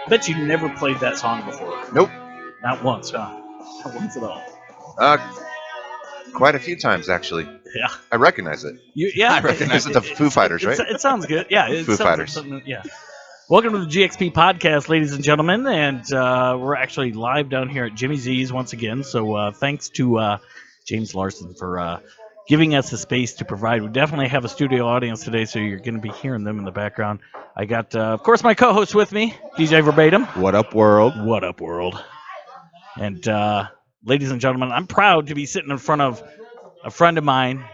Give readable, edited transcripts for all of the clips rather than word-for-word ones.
Bet you never played that song before. Nope. Not once, huh? Not once at all. Uh, quite a few times, actually. Yeah. I recognize it. Yeah. I recognize Is it the Foo Fighters, right? It sounds good. Yeah. It Foo sounds Fighters. Like something. Yeah. Welcome to the GXP Podcast, ladies and gentlemen, and we're actually live down here at Jimmy Z's once again. So thanks to James Larson for giving us the space to provide. We definitely have a studio audience today, so you're going to be hearing them in the background. I got, of course, my co-host with me, DJ VerbaTIM. What up, world? What up, world? And ladies and gentlemen, I'm proud to be sitting in front of a friend of mine.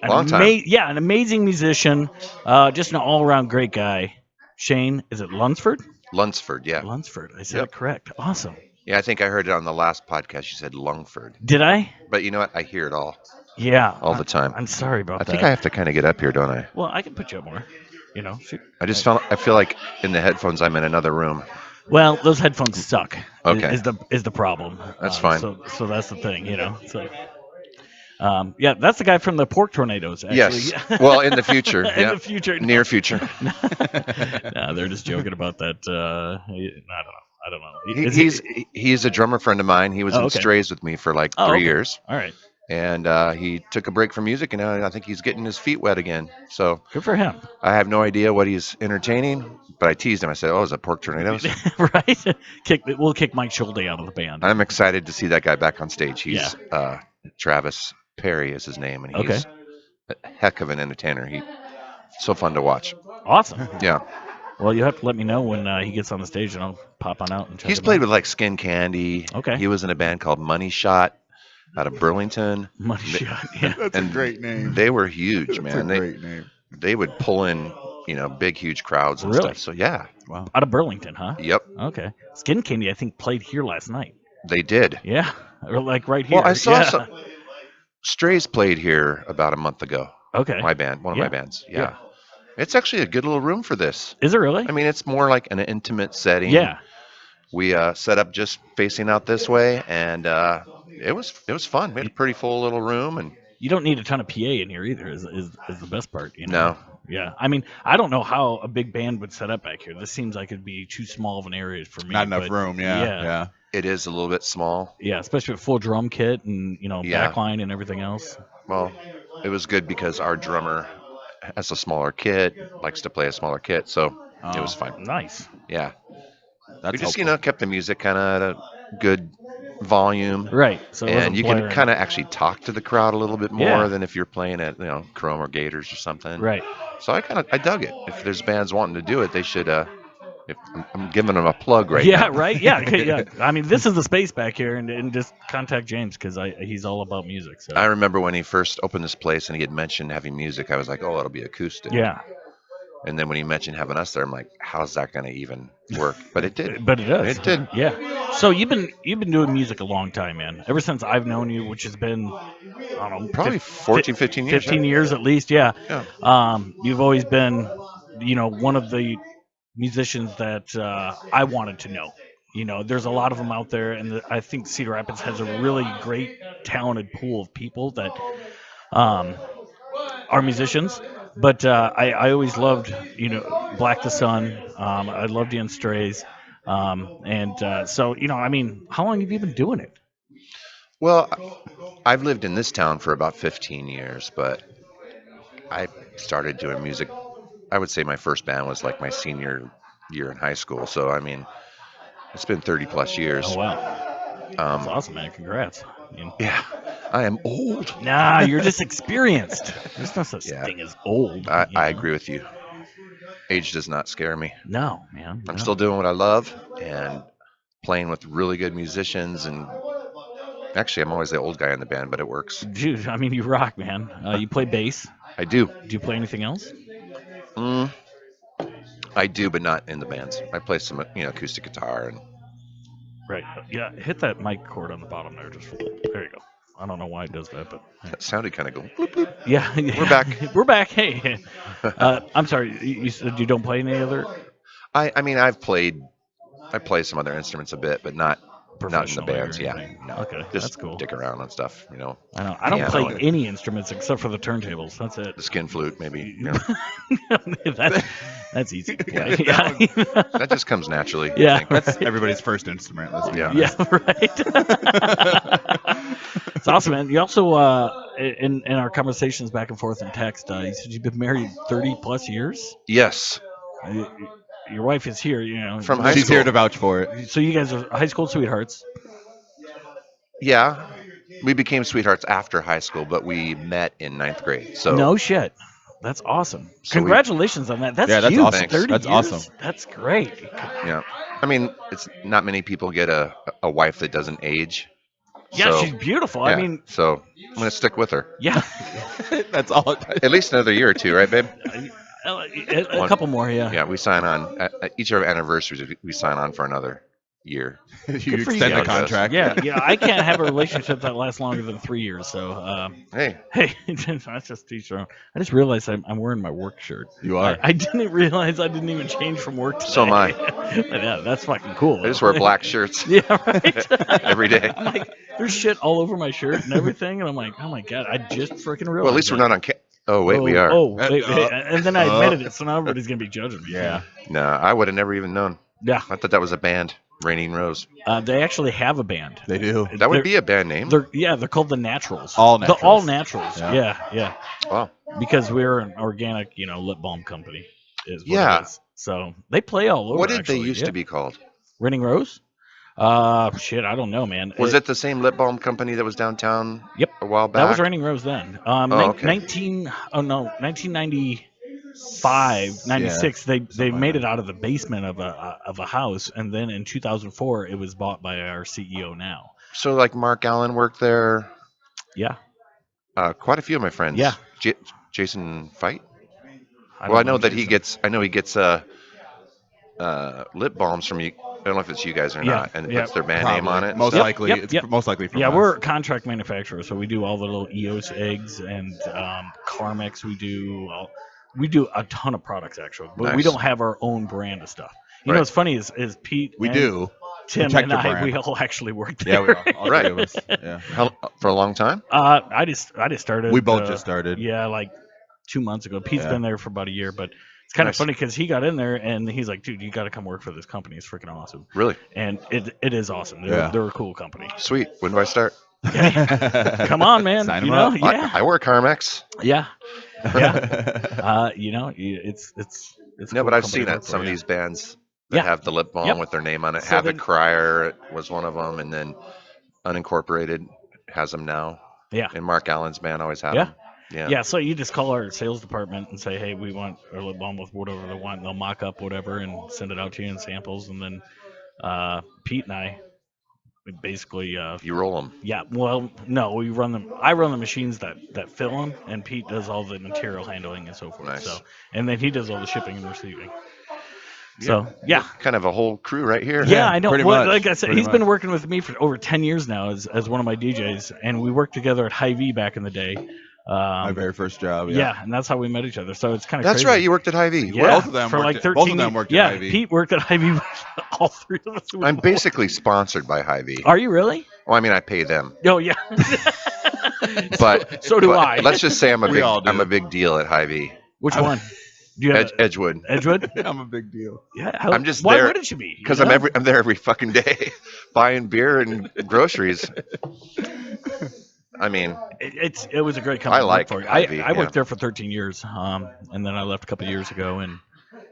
Long time. An amazing musician, just an all-around great guy. Shane, is it Lunsford? Lunsford, yeah. Lunsford. I said it correct. Awesome. Yeah, I think I heard it on the last podcast. You said Lungford. Did I? But you know what? I hear it all the time. I'm sorry about that. I think I have to kind of get up here, don't I? Well, I can put you up more. You know. Shoot. I feel like in the headphones I'm in another room. Well, those headphones suck. Okay. Is the problem. That's fine. So that's the thing, you know. So. Yeah, that's the guy from the pork tornadoes. Actually. Yes. Well, in the future. In the future. Near future. No, they're just joking about that. I don't know. He's a drummer friend of mine. He was in Strays with me for like 3 years. All right. And he took a break from music, and now I think he's getting his feet wet again. So good for him. I have no idea what he's entertaining, but I teased him. I said, "Oh, is it pork tornadoes?" Right. We'll kick Mike Schulte out of the band. I'm excited to see that guy back on stage. He's Travis Perry is his name, and he's a heck of an entertainer. He's so fun to watch. Awesome. Yeah. Well, you have to let me know when he gets on the stage, and I'll pop on out and check He's him played out. with like Skin Candy. Okay. He was in a band called Money Shot out of Burlington. Money Shot. Yeah. That's a great name. They were huge, man. That's a great name. They would pull in, big, huge crowds and stuff. So yeah. Wow. Out of Burlington, huh? Yep. Okay. Skin Candy, I think, played here last night. They did. Yeah. Or like right here. Well, I saw some. Strays played here about a month ago. Okay. My band, one of my bands. Yeah. It's actually a good little room for this. Is it really? I mean, it's more like an intimate setting. Yeah. We set up just facing out this way, and it was fun. We had a pretty full little room, and you don't need a ton of PA in here either. Is the best part? You know? No. Yeah. I mean, I don't know how a big band would set up back here. This seems like it'd be too small of an area for me. Not enough room. Yeah. It is a little bit small. Yeah, especially with full drum kit and backline and everything else. Well, it was good because our drummer has a smaller kit, likes to play a smaller kit, so it was fine. Nice. Yeah. That's we just helpful. kept the music kind of at a good volume. Right. So and you can kind of actually talk to the crowd a little bit more than if you're playing at Chrome or Gators or something. Right. So I dug it. If there's bands wanting to do it, they should. If I'm giving them a plug right now. Yeah. Right. Yeah. Yeah. I mean, this is the space back here, and just contact James because he's all about music. So I remember when he first opened this place and he had mentioned having music. I was like, oh, it'll be acoustic. Yeah. And then when he mentioned having us there, I'm like, how's that going to even work? But it did. But it does. It did. Yeah. So you've been doing music a long time, man. Ever since I've known you, which has been, I don't know, probably 14, 15 years. 15 years at least. Yeah. Yeah. You've always been, one of the musicians that I wanted to know. There's a lot of them out there, and I think Cedar Rapids has a really great, talented pool of people that are musicians. But I always loved, Black the Sun. I loved you in Strays. So, I mean, how long have you been doing it? Well, I've lived in this town for about 15 years, but I started doing music. I would say my first band was like my senior year in high school. So, I mean, it's been 30 plus years. Oh, wow. That's awesome, man. Congrats. Yeah. I am old. Nah, you're just experienced. There's no such thing as old. I agree with you. Age does not scare me. No, man. I'm still doing what I love and playing with really good musicians. And actually, I'm always the old guy in the band, but it works. Dude, I mean, you rock, man. You play bass. I do. Do you play anything else? I do, but not in the bands. I play some, acoustic guitar and. Right. Yeah. Hit that mic cord on the bottom there. There you go. I don't know why it does that, but that sounded kind of go. Bloop, bloop. Yeah. We're back. We're back. Hey. I'm sorry. You said you don't play any other. I mean, I play some other instruments a bit, but not professionally bands. or Yeah, anything. no. Okay, Just that's cool. dick around on stuff, I know. I don't Piano play and any instruments except for the turntables. That's it. the skin flute, maybe. That's easy to Yeah, play. that That just comes naturally. Yeah, I think. That's everybody's first instrument. Let's be Yeah. honest. Yeah, right. It's awesome, man. You also, in our conversations back and forth in text, you said you've been married 30 plus years. Yes, You- Your wife is here, from high She's school. here to vouch for it. So you guys are high school sweethearts. Yeah, we became sweethearts after high school, but we met in 9th grade. So No shit. That's awesome. So we- Congratulations on that. That's Yeah, that's huge. awesome. Thanks. 30 That's years? awesome. That's great. yeah, I mean, it's not many people get a wife that doesn't age. Yeah, So, she's beautiful. yeah, I mean, so I'm gonna stick with her yeah. That's all. at least another year or two, right, babe? A couple more, yeah. Yeah, we sign on at each of our anniversaries. We sign on for another year. You Good for you extend the guys. contract. Yeah, I can't have a relationship that lasts longer than 3 years. So, Hey, hey, that's just teach their own. I just realized I'm wearing my work shirt. You are. I didn't realize I didn't even change from work today. So am I. Yeah, that's fucking cool. I just wear black shirts Yeah, right. every day. I'm like, there's shit all over my shirt and everything, and I'm like, oh my god, I just freaking realized. Well, at least we're that. not on. Oh wait, we are. Oh, wait, and then I admitted it, so now everybody's gonna be judging me. Yeah. No, I would have never even known. Yeah. I thought that was a band, Raining Rose. They actually have a band. They do. That They're- would be a band name. They're called the Naturals. All The Naturals. All Naturals. Yeah. Yeah. Wow. Because we're an organic, lip balm company. Is what Yeah. It is. So they play all over. What did actually. they used Yeah. to be called? Raining Rose? Shit, I don't know, man. Was it the same lip balm company that was downtown? Yep. A while back. That was Raining Rose then. okay. 1995, 96. They like made that. it out of the basement of a house, and then in 2004, it was bought by our CEO now. So like Mark Allen worked there. Yeah. Quite a few of my friends. Yeah. Jason Fight. don't Well, I know that he Jason. gets. I know he gets lip balms from you. I don't know if it's you guys or Yeah, not, and it yeah. puts their band name on it. and Most stuff. likely, Yep, it's yep. most likely from Yeah, us. we're a contract manufacturer, so we do all the little EOS eggs and Carmex. We do a ton of products actually, but we Nice. don't have our own brand of stuff. You Right. know what's funny is Pete. We and do. Tim Protect and your I. brand. We all actually work Yeah, there. we are. All Right. three of us. Yeah. For a long time. I just started. We both just started. Yeah, like 2 months ago. Pete's Yeah. been there for about a year, but it's kind of Nice. funny because he got in there and he's like, "Dude, you got to come work for this company. It's freaking awesome." Really And it is awesome. Yeah. They're a cool company. sweet. When do I start? Come on, man. Sign 'em you know, up. yeah, I wear Carmex. yeah. It's No, cool but I've company seen to work it. Some for, of yeah. these bands that Yeah. have the lip balm Yep. with their name on it. So Havoc then- Crier was one of them, and then Unincorporated has them now. Yeah. And Mark Allen's band always had Yeah. them. Yeah. Yeah, so you just call our sales department and say, "Hey, we want our lip balm with whatever they want." And they'll mock up whatever and send it out to you in samples. And then Pete and I, we basically, You roll them. yeah. Well, no, we run them. I run the machines that fill them, and Pete does all the material handling and so forth. Nice. So, and then he does all the shipping and receiving. So, yeah. Kind of a whole crew right here. Yeah, I know. pretty Well, much, like I said, pretty he's been much. working with me for over 10 years now as one of my DJs, and we worked together at Hy-Vee back in the day. My very first job. Yeah, and that's how we met each other. So it's kind of That's crazy. right. You worked at Hy-Vee. Yeah, Well, Both of them for worked like at- 13 both of them worked at yeah, Hy-Vee. Pete worked at Hy-Vee. All three of us. I'm basically sponsored by Hy-Vee. Are you really? Well, I mean, I pay them, Oh yeah. but so do but I. Let's just say I'm We all do. a big deal at Hy-Vee. Which one? Do you have Edgewood. Edgewood? I'm a big deal. Yeah. I'm just why there wouldn't you be? Because You know? I'm there every fucking day, buying beer and groceries. I mean, It was a great company. I like to work for. Hy-Vee, I worked yeah. there for 13 years, and then I left a couple of years ago, and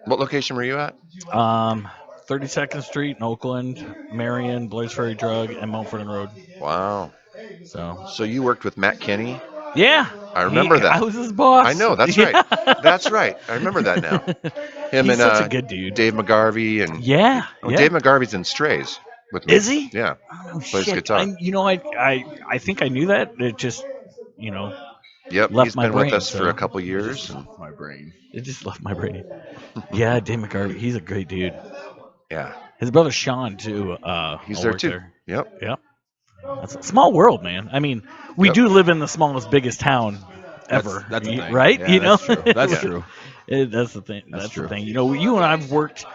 what location were you at? 32nd Street in Oakland, Marion, Blair's Ferry Drug, and Mount Vernon Road. Wow. So So you worked with Matt Kenny? yeah, I remember that. I was his boss. I know. That's Yeah. right. That's right. I remember that now. Him He's and such a good dude. Dave McGarvey and Yeah. Oh, yeah. Dave McGarvey's in Strays with me. Is he? Yeah. Oh, Plays shit. guitar. I think I knew that. It just, Yep. Left He's my been brain, with us so- for a couple years. And, My brain. it just left my brain. Yeah, Dave McGarvey. He's a great dude. yeah. His brother Sean too. He's all there worked too. There. Yep. Yep. That's a small world, man. I mean, we Yep. do live in the smallest, biggest town ever. That's a thing. Right? Yeah, that's know? true. That's Yeah. true. That's the thing. That's true. the thing. You and I've worked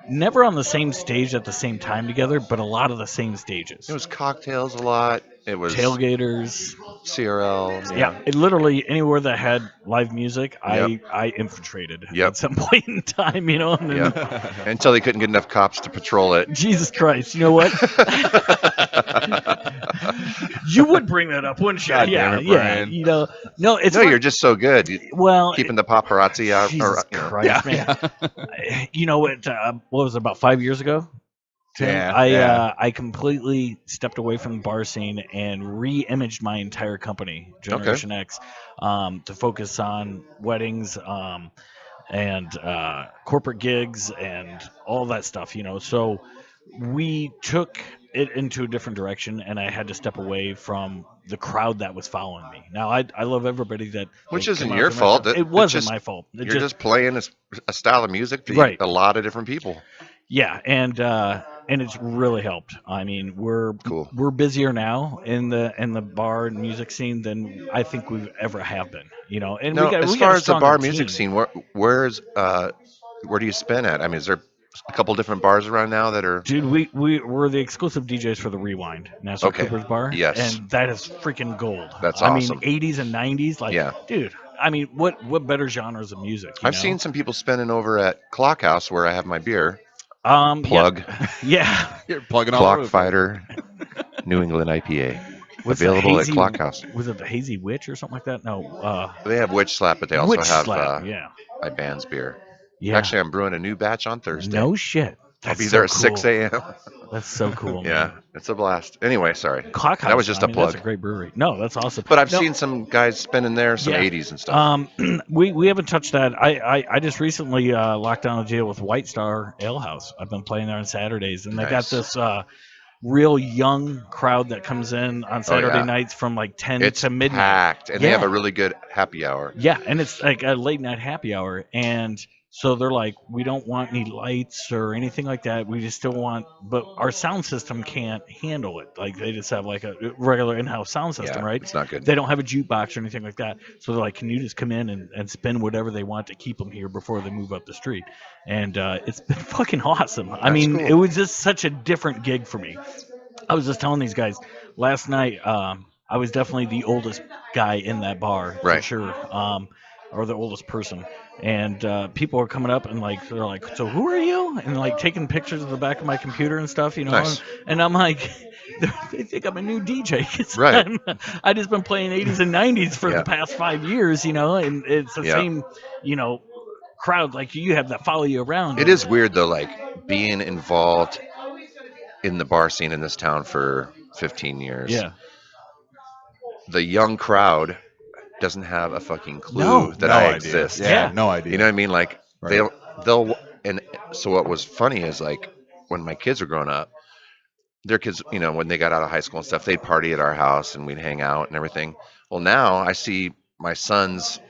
never on the same stage at the same time together, but a lot of the same stages. It was cocktails a lot. It was Tailgaters. CRL. Yeah, Yeah. it literally anywhere that had live music, Yep. I infiltrated Yep. at some point in time, and then Yep. Until they couldn't get enough cops to patrol it. Jesus Christ, you know what? You would bring that up, wouldn't you? God yeah, damn it, yeah. Bryan. No, it's No, you're just so good. well, Keeping the paparazzi out. Jesus Christ, man. You know what? What was it, about 5 years ago? Tim, Yeah. I completely stepped away from the bar scene and re-imaged my entire company, Generation X, to focus on weddings, and corporate gigs and all that stuff. So we took it into a different direction, and I had to step away from the crowd that was following me. Now I love everybody that Which came isn't out your to my fault. stuff. It It's wasn't just my fault. you're just playing a style of music to Right. a lot of different people. Yeah, and it's really helped. I mean, Cool. we're busier now in the bar and music scene than I think we've ever have been. And Now, as we got far a as the stronger bar team. music scene, where do you spin at? I mean, is there a couple different bars around now that are? Dude, we're the exclusive DJs for the Rewind, Nassau Okay. Cooper's bar. Yes. And that is freaking gold. That's I awesome. mean, 80s and 90s, like, Yeah. dude. I mean, what better genres of music? I've seen some people spinning over at Clock House where I have my beer. Plug. Yeah. You're plugging all Clock over the place. Fighter, New England IPA. Was the Available at hazy, Clock House. Was it the Hazy Witch or something like that? No. They have Witch Slap, but they also Witch have Slap. Yeah. my band's beer. Yeah. Actually, I'm brewing a new batch on Thursday. No shit. I'll That's be so there at cool. 6 a.m. That's so cool, man. Yeah, it's a blast. Anyway, sorry. Clock House. That was just a plug. That's a great brewery. No, that's awesome. But I've seen some guys spinning there, some Yeah. 80s and stuff. We haven't touched that. I just recently locked down a deal with White Star Ale House. I've been playing there on Saturdays, and they got Nice. this real young crowd that comes in on Saturday nights from like 10 It's to midnight. packed, and they have a really good happy hour. Yeah, and it's like a late night happy hour, and so they're like, we don't want any lights or anything like that. We just still want, but our sound system can't handle it. Like they just have like a regular in-house sound system, Yeah, right? it's not good. They don't have a jukebox or anything like that. So they're like, can you just come in and spin whatever they want to keep them here before they move up the street? And it's been fucking awesome. I mean, cool. it was just such a different gig for me. I was just telling these guys last night. I was definitely the oldest guy in that bar for Right. sure, or the oldest person. And people are coming up and like they're like, "So who are you?" And like taking pictures of the back of my computer and stuff, Nice. And I'm like, they think I'm a new DJ. 'Cause Right. I just been playing 80s and 90s for the past 5 years, and it's the same, crowd like you have that follow you around. It is weird though, like being involved in the bar scene in this town for 15 years. Yeah. The young crowd doesn't have a fucking clue No. that No I idea. exist. Yeah, Yeah. no idea. You know what I mean? Like Right. they'll and so what was funny is like when my kids were growing up, their kids, when they got out of high school and stuff, they'd party at our house and we'd hang out and everything. Well, now I see my son's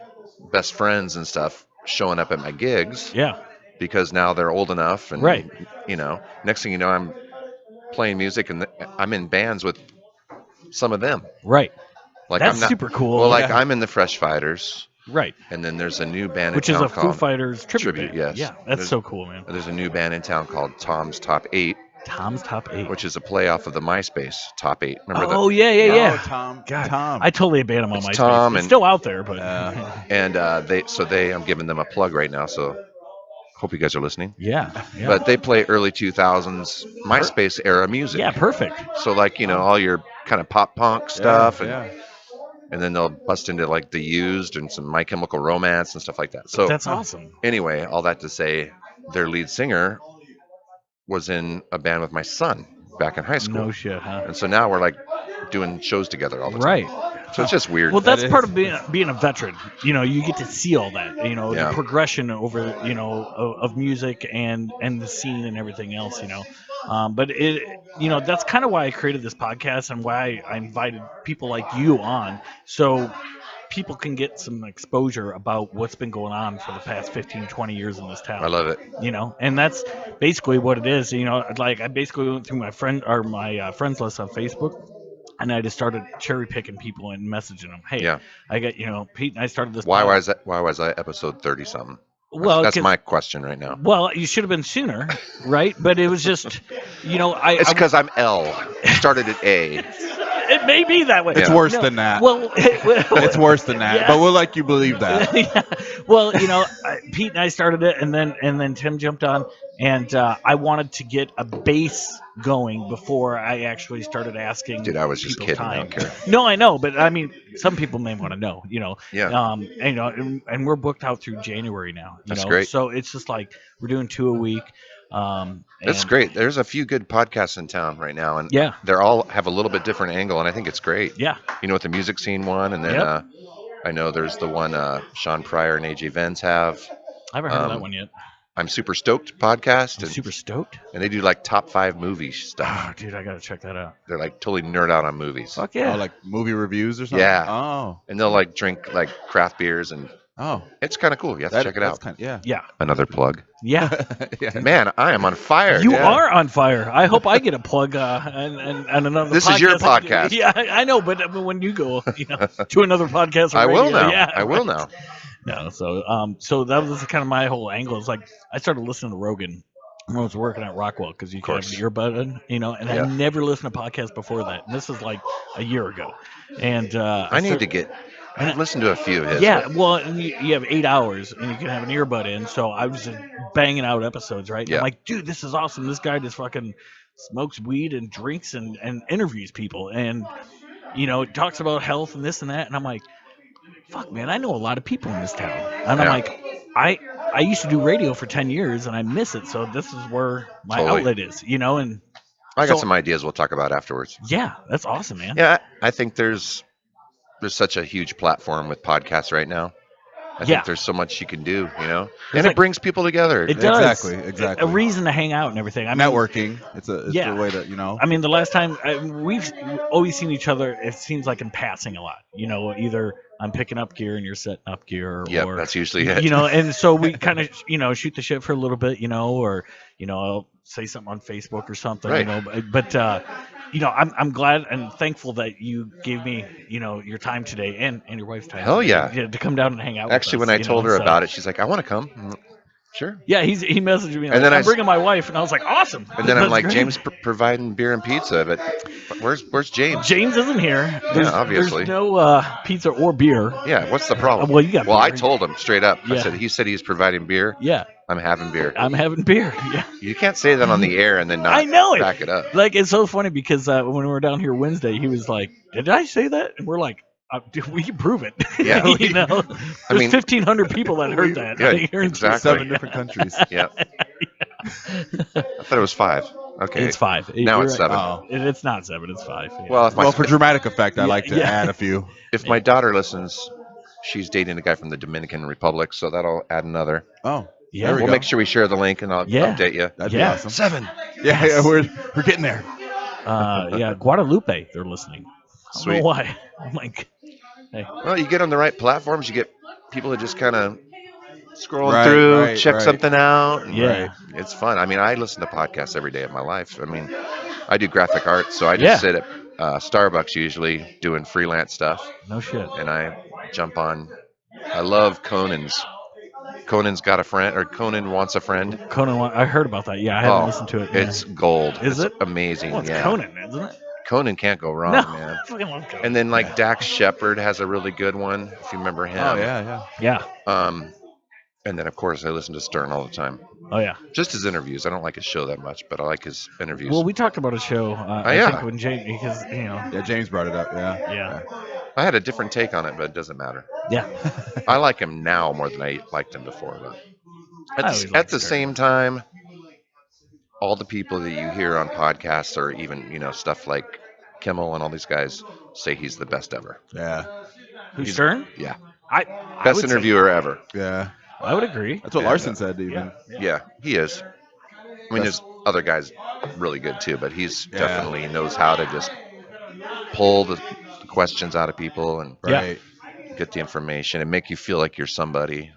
best friends and stuff showing up at my gigs Yeah. because now they're old enough and Right. next thing you know, I'm playing music and I'm in bands with some of them. Right. Like That's I'm not super cool. Well, like Yeah. I'm in the Fresh Fighters, Right. and then there's a new band Which in is town a Foo called Fighters tribute band. Yes. Yeah, that's There's- so cool, man. There's a new band in town called Tom's Top 8, Tom's Top 8. which is a play off of the MySpace Top 8. Remember Oh, yeah. Oh, Tom. God, Tom. I totally abandoned my It's MySpace. Tom It's and- still out there, but And I'm giving them a plug right now, so hope you guys are listening. yeah. But they play early 2000s MySpace era music. Yeah, perfect. So like, all your kind of pop punk stuff Yeah. and then they'll bust into like The Used and some My Chemical Romance and stuff like that. So That's awesome. anyway, all that to say, their lead singer was in a band with my son back in high school. No shit, huh? And so now we're like doing shows together all the time. Right. So it's just weird. Well, that's That part is- of being a veteran. You get to see all that. Yeah. The progression over of music and the scene and everything else. But it that's kind of why I created this podcast and why I invited people like you on, so people can get some exposure about what's been going on for the past 15, 20 years in this town. I love it. And that's basically what it is. Like I basically went through my friends list on Facebook, and I just started cherry picking people and messaging them. Hey, Yeah. I got Pete and I started this. Why was I episode 30 something? Well, That's 'cause- my question right now. well, you should have been sooner, right? But it was just, It's because I'm L. You started at A. it may be that way. It's Yeah. worse No, than that. Well, It's worse than that. Yeah. But we'll let you believe that. Yeah. Well, Pete and I started it, and then Tim jumped on, and I wanted to get a base going before I actually started asking. Dude, I was just people's kidding. I time. don't care. No, I know, but I mean, some people may want to know. Yeah. And we're booked out through January now. That's great. So it's just like we're doing 2 a week. That's and- great. There's a few good podcasts in town right now, and Yeah. they're all have a little bit different angle, and I think it's great. Yeah. You know, with the music scene one, and then Yep. I know there's the one Sean Pryor and AJ Vens have. I haven't heard of that Um, one yet. I'm Super Stoked podcast, I'm and, super stoked. and they do like top 5 movie stuff. Oh, dude, I gotta check that out. They're like totally nerd out on movies, Fuck yeah. Oh, like movie reviews or something? Yeah. Oh. and they'll like drink like craft beers, and Oh. it's kind of cool. You have to check it that's out. Kind yeah. yeah. Another plug. Yeah. Yeah. Man, I am on fire. You dude. are on fire. I hope I get a plug and another. This is your podcast. Yeah, I know, but when you go, to another podcast, or I will radio, now. Yeah, I will right. now. No, so that was kind of my whole angle. It's like I started listening to Rogan when I was working at Rockwell because you can have an earbud in, and Yeah. I never listened to podcasts before that. And this is like a year ago, and I need to get. I've listened to a few of his. Yeah, but well, and you have 8 hours, and you can have an earbud in. So I was just banging out episodes, right? Yeah. I'm like, dude, this is awesome. This guy just fucking smokes weed and drinks and interviews people, and talks about health and this and that. And I'm like, fuck, man, I know a lot of people in this town, and I'm Yeah. like, I used to do radio for 10 years, and I miss it. So this is where my Totally. outlet is, and I got so- some ideas we'll talk about afterwards. yeah, that's awesome, man. Yeah, I think there's such a huge platform with podcasts right now. I Yeah. think there's so much you can do, and There's it like- brings people together. It does. Exactly. A reason to hang out and everything. I mean, Networking. It's a Yeah. way to. I mean, the last time we've always seen each other, it seems like in passing a lot. Either I'm picking up gear and you're setting up gear, Yep, or that's usually it. and so we kind of shoot the shit for a little bit, or I'll say something on Facebook or something, Right. But I'm glad and thankful that you gave me your time today and your wife's time. Hell today, yeah. to come down and hang out. Actually, with when us, I told her so- about it, she's like, "I want to come." I'm like, sure. Yeah, he messaged me. And Like, then I'm I s- bringing my wife, and I was like, awesome. And then I'm That's like, great. James providing beer and pizza, but where's James? James isn't here. obviously. There's no pizza or beer. Yeah, what's the problem? Well, you got Well, I beer. told him straight up. Yeah. I said he said he's providing beer. Yeah, I'm having beer. I'm having beer. Yeah, You can't say that on the air and then not I know it. back it up. Like it's so funny because when we were down here Wednesday, he was like, "Did I say that?" And we're like, dude, "We can prove it." Yeah. There's mean- 1,500 people that heard that. Yeah, Here in exactly. 7 different countries. Yeah. I thought it was 5. Okay. It's 5. Now You're it's right. 7. Oh. It's not 7. It's 5. Yeah. Well, if my Well, for dramatic effect, I Yeah, like to yeah. add a few. if my daughter listens, she's dating a guy from the Dominican Republic, so that'll add another. Oh, Yeah. there we We'll go. make sure we share the link and I'll Yeah. update you. That'd Yeah. be awesome. 7. Yeah, we're getting there. Yeah, Guadalupe, they're listening. I don't Sweet. know why. I'm like, hey, Well, you get on the right platforms, you get people that just kind of scrolling Right, through, right, check right. something out. and Yeah. It's fun. I mean, I listen to podcasts every day of my life. I mean, I do graphic art, so I just Yeah. sit at Starbucks usually doing freelance stuff, no shit. and I jump on. I love Conan's. Conan's got a friend, or Conan wants a friend. Conan, I heard about that. Yeah, I haven't listened to it. Yeah. It's gold. Is it's it? amazing? Well, it's yeah. Conan, isn't it? Conan can't go wrong, No, man. I fucking love Conan. And then like Dax Shepard has a really good one, if you remember him. Oh yeah. Yeah. And then of course I listen to Stern all the time. Oh yeah. Just his interviews. I don't like his show that much, but I like his interviews. Well, we talked about a show. I yeah. think when Jamie, because Yeah, James brought it up. Yeah. Yeah. I had a different take on it, but it doesn't matter. Yeah. I like him now more than I liked him before. But I always at liked the Stern. same time, all the people that you hear on podcasts or even stuff like Kimmel and all these guys say he's the best ever. Yeah. Who's Stern? Yeah, I best would say- interviewer ever. Yeah. I would agree. That's what Yeah. Larson said even. Yeah, he is. I mean, there's other guys really good too, but he's Yeah. definitely knows how to just pull the questions out of people and Yeah. Right. get the information and make you feel like you're somebody.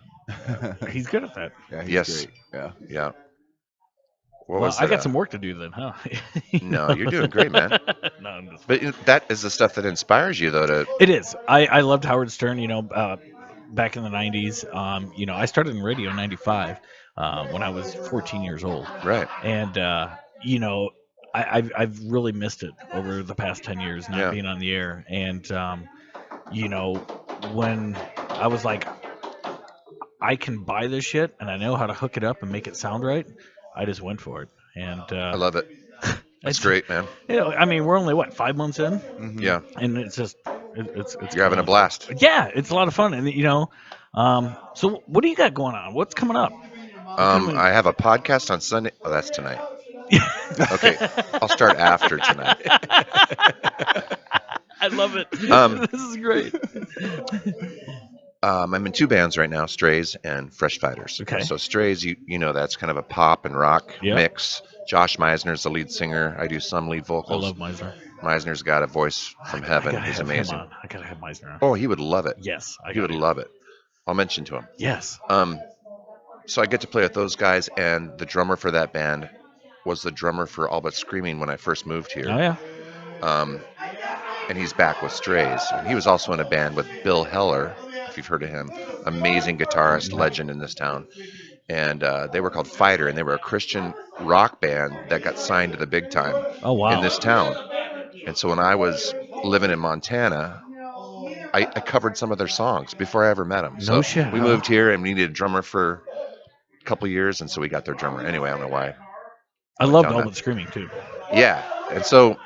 He's good at that. Yeah, he's Yes. great. Yeah. Yeah. What Well, was I it, got some work to do then, huh? No, you're doing great, man. No, I'm just. But that is the stuff that inspires you, though. To It is. I loved Howard Stern. back in the '90s. I started in radio in '95 when I was 14 years old, Right. and you know, I've really missed it over the past 10 years not Yeah. being on the air. And you know, when I was like, I can buy this shit and I know how to hook it up and make it sound right, I just went for it. And I love it. That's it's, great, man. I mean, we're only what 5 months in, Hmm. Yeah. and it's just it's You're having a killing blast. it. Yeah, it's a lot of fun, and so what do you got going on? What's coming up? What kind I have a podcast on Sunday. Oh, that's tonight. Okay. I'll start after tonight. I love it. Um, This is great. I'm in two bands right now, Strays and Fresh Fighters. Okay. So Strays, you know, that's kind of a pop and rock Yep. mix. Josh Meisner's the lead singer. I do some lead I vocals. love Meisner. Meisner's got a voice from I heaven. gotta He's have amazing. him on. I gotta have Meisner on. Oh, he would love it. Yes, I He would gotta. love it. I'll mention to him. Yes. So I get to play with those guys, and the drummer for that band was the drummer for All But Screaming when I first moved here. Oh yeah. Um, and he's back with Strays. And he was also in a band with Bill Heller, if you've heard of him, amazing guitarist, legend in this town. And they were called Fighter, and they were a Christian rock band that got signed to the big time Oh wow. in this town. And so when I was living in Montana, I covered some of their songs before I ever met them. No So shit, we huh? moved here and we needed a drummer for a couple years, and so we got their drummer. Anyway, I don't know why. I went loved down All that. But Screaming too. Yeah, and so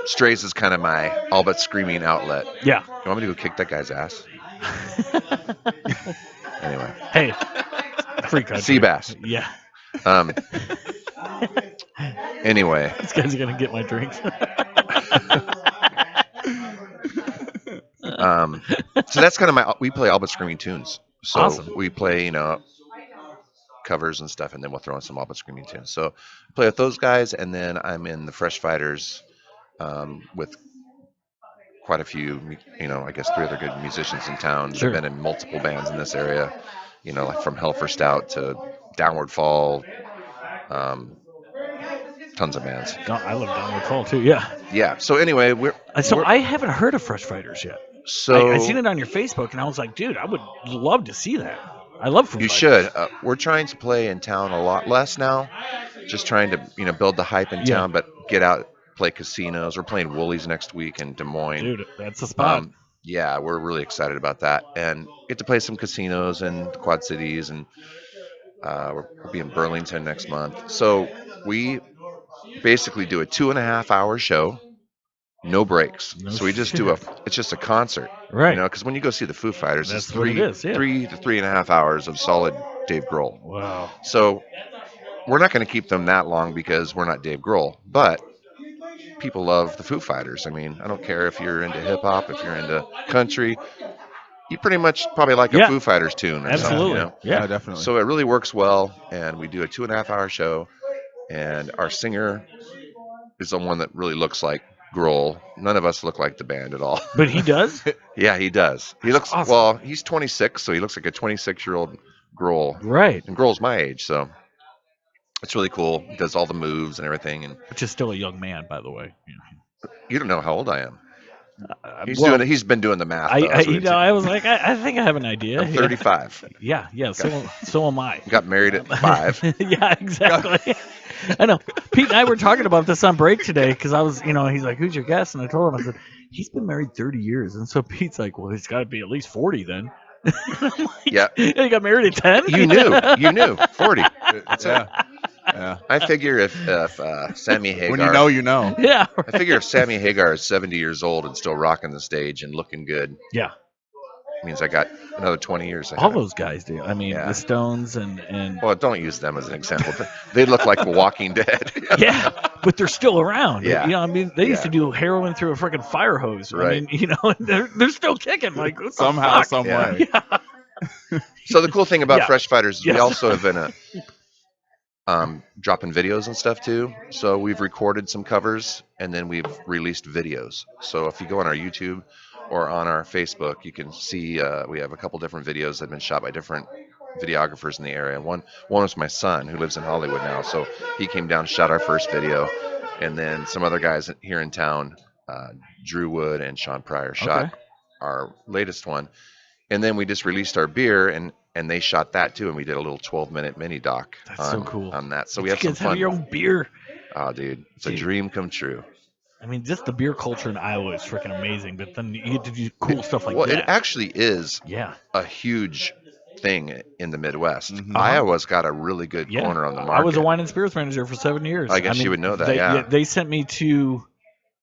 Strays is kind of my All But Screaming outlet. Yeah. You want me to go kick that guy's ass? Anyway, Hey, free country. Seabass. Yeah. Um, anyway, These guys are gonna get my drinks. so that's kind of my. We play All But Screaming tunes. So Awesome. we play, covers and stuff, and then we'll throw in some All But Screaming tunes. So play with those guys, and then I'm in the Fresh Fighters with quite a few, I guess 3 other good musicians in town. Sure. They've been in multiple bands in this area, like from Hell for Stout to Downward Fall, tons of bands. I love Downward Fall too. Yeah. Yeah. So anyway, I haven't heard of Fresh Fighters yet. so I seen it on your Facebook, and I was like, dude, I would love to see that. I love Foo you Fighters. should. We're trying to play in town a lot less now, just trying to build the hype in Yeah. town, but get out, play casinos. We're playing Woolies next week in Des Moines. Dude, that's the spot. Yeah, we're really excited about that, and get to play some casinos in the Quad Cities, and we'll be in Burlington next month. So we basically do a 2.5-hour show, no breaks. No So we just shit. it's just a concert, Right. Because when you go see the Foo Fighters, That's it's what it is, yeah. 3 to 3.5 hours of solid Dave Grohl. Wow. So we're not going to keep them that long because we're not Dave Grohl, but people love the Foo Fighters. I mean, I don't care if you're into hip hop, if you're into country, you pretty much probably like Yeah. a Foo Fighters tune or Absolutely. something. Yeah. definitely. So it really works well, and we do a 2.5-hour show, and our singer is the one that really looks like Grohl. None of us look like the band at all. But he does? Yeah, he does. He looks awesome. Well. He's 26, so he looks like a 26-year-old Grohl, Right. and Grohl's my age, so it's really cool. He does all the moves and everything, and Which is still a young man, by the way. you don't know how old I am. Well, He's been doing the math. I, though. I, That's what you he's know, I was like, I think I have an idea. I'm 35. Yeah, yeah. So am I. Got married at 5. Yeah, exactly. I know. Pete and I were talking about this on break today because I was, he's like, "Who's your guest?" And I told him, I said, "He's been married 30 years." And so Pete's like, "Well, he's got to be at least 40 then." I'm like, Yeah. He got married at 10. You knew 40. That's it. Yeah. I figure if Sammy Hagar, When you know, you know. Yeah. I figure if Sammy Hagar is 70 years old and still rocking the stage and looking good, Yeah. means I got another 20 years ahead. All those guys do. I mean, Yeah. the Stones and Well, don't use them as an example. They look like The Walking Dead. yeah, but they're still around. Yeah. I mean, they used to Yeah. do heroin through a freaking fire hose. Right. I mean, they're still kicking. Like what the Somehow, fuck? some Yeah. way. Yeah. So the cool thing about Yeah. Fresh Fighters is we Yes. also have been dropping videos and stuff too. So we've recorded some covers and then we've released videos. So if you go on our YouTube or on our Facebook, you can see we have a couple different videos that have been shot by different videographers in the area. One was my son who lives in Hollywood now, so he came down, shot our first video, and then some other guys here in town, Drew Wood and Sean Pryor, shot Okay. our latest one, and then we just released our beer, and they shot that too, and we did a little 12-minute mini doc That's so cool. on that. So But we you had some guys have fun. your own beer. Oh, dude, it's a Dude. dream come true. I mean, just the beer culture in Iowa is freaking amazing. But then you get to do cool stuff like Well, that. it actually is Yeah. a huge thing in the Midwest. Mhm. Iowa's got a really good Yeah. corner on the I market. was a wine and spirits manager for 7 years. I guess you would know that, They, yeah. They sent me to,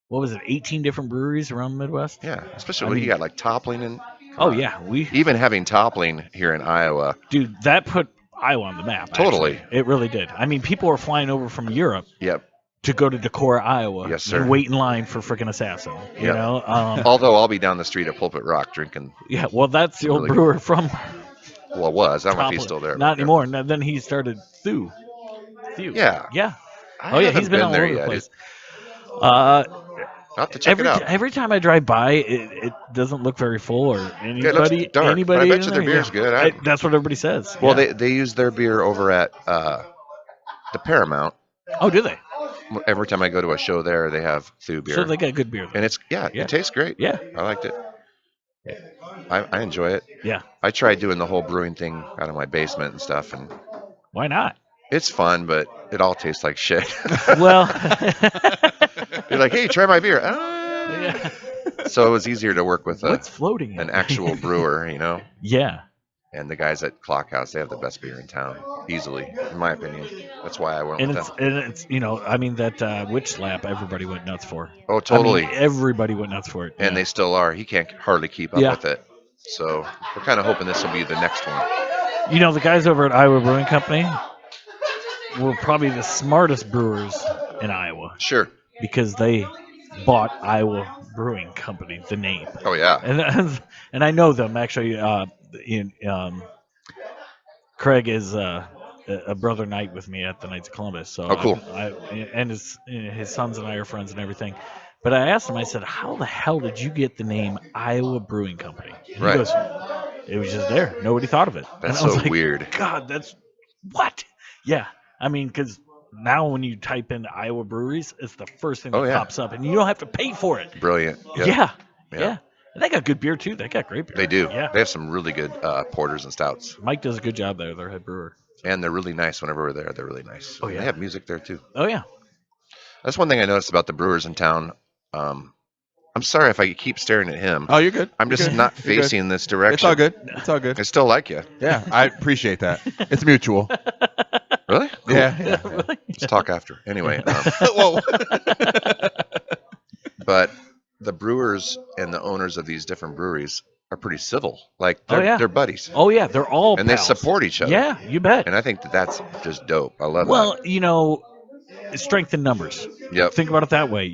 what was it, 18 different breweries around the Midwest? Yeah, especially I when mean- you got like toppling and. Oh, yeah. Even having toppling here in Iowa. Dude, that put Iowa on the map. Totally. Actually. It really did. I mean, people were flying over from Europe Yep. to go to Decorah, Iowa, Yes, sir. and wait in line for freaking Assassin. You Yep. know? Although I'll be down the street at Pulpit Rock drinking. Yeah, well, that's the old Really- brewer from Well, was. I don't know if he's Toppling. still there. Not but, yeah. anymore. No, then he started Thew. Yeah. Yeah. I Oh, yeah, haven't he's been all there over the yet. place. I'll have to check it out. Every time I drive by, it doesn't look very full or it looks anybody. dark, anybody but I bet in you their there, beer's yeah. good. That's what everybody says. Well, yeah. they use their beer over at the Paramount. Oh, do they? Every time I go to a show there, they have Thew beer. So they got good beer. Then. And it's Yeah. it tastes great. Yeah. I liked it. I enjoy it. Yeah. I tried doing the whole brewing thing out of my basement and stuff, and Why not? it's fun, but it all tastes like shit. Well, You're like, hey, try my beer. yeah. So it was easier to work with What's floating? an actual brewer, Yeah. And the guys at Clockhouse, they have the best beer in town, easily, in my opinion. That's why I went And with it's them. and it's I mean that witch slap everybody went nuts for. Oh, totally. I mean, everybody went nuts for it. And they still are. He can't hardly keep up Yeah. with it. So we're kind of hoping this will be the next one. The guys over at Iowa Brewing Company were probably the smartest brewers in Iowa Sure. because they bought Iowa Brewing Company, the name. Oh, yeah. And I know them actually. Craig is a brother knight with me at the Knights of Columbus. So Oh, cool. And his sons and I are friends and everything. But I asked him, I said, how the hell did you get the name Iowa Brewing Company? And Right. He goes, it was just there. Nobody thought of it. That's and I was so like, weird. God, that's what? Yeah. I mean, because now when you type in Iowa breweries, it's the first thing that Oh, yeah. pops up, and you don't have to pay for it. Brilliant. Yep. Yeah. Yeah. And they got good beer, too. They got great beer. They do. Yeah. They have some really good porters and stouts. Mike does a good job there, their head brewer. And they're really nice whenever we're there. They're really nice. Oh, yeah. They have music there, too. Oh, yeah. That's one thing I noticed about the brewers in town. I'm sorry if I keep staring at him. Oh, you're good. I'm You're just good. not You're good. facing this direction. It's all good. It's all good. I still like you. Yeah, I appreciate that. It's mutual. Really? Cool. Yeah. Let's talk after. Anyway, Whoa. but the brewers and the owners of these different breweries are pretty civil. Like Oh, yeah. they're buddies, Oh, yeah. They're all and they pals. support each other. Yeah, you bet. And I think that's just dope. I love Well, that. strength in numbers. Yep. Think about it that way,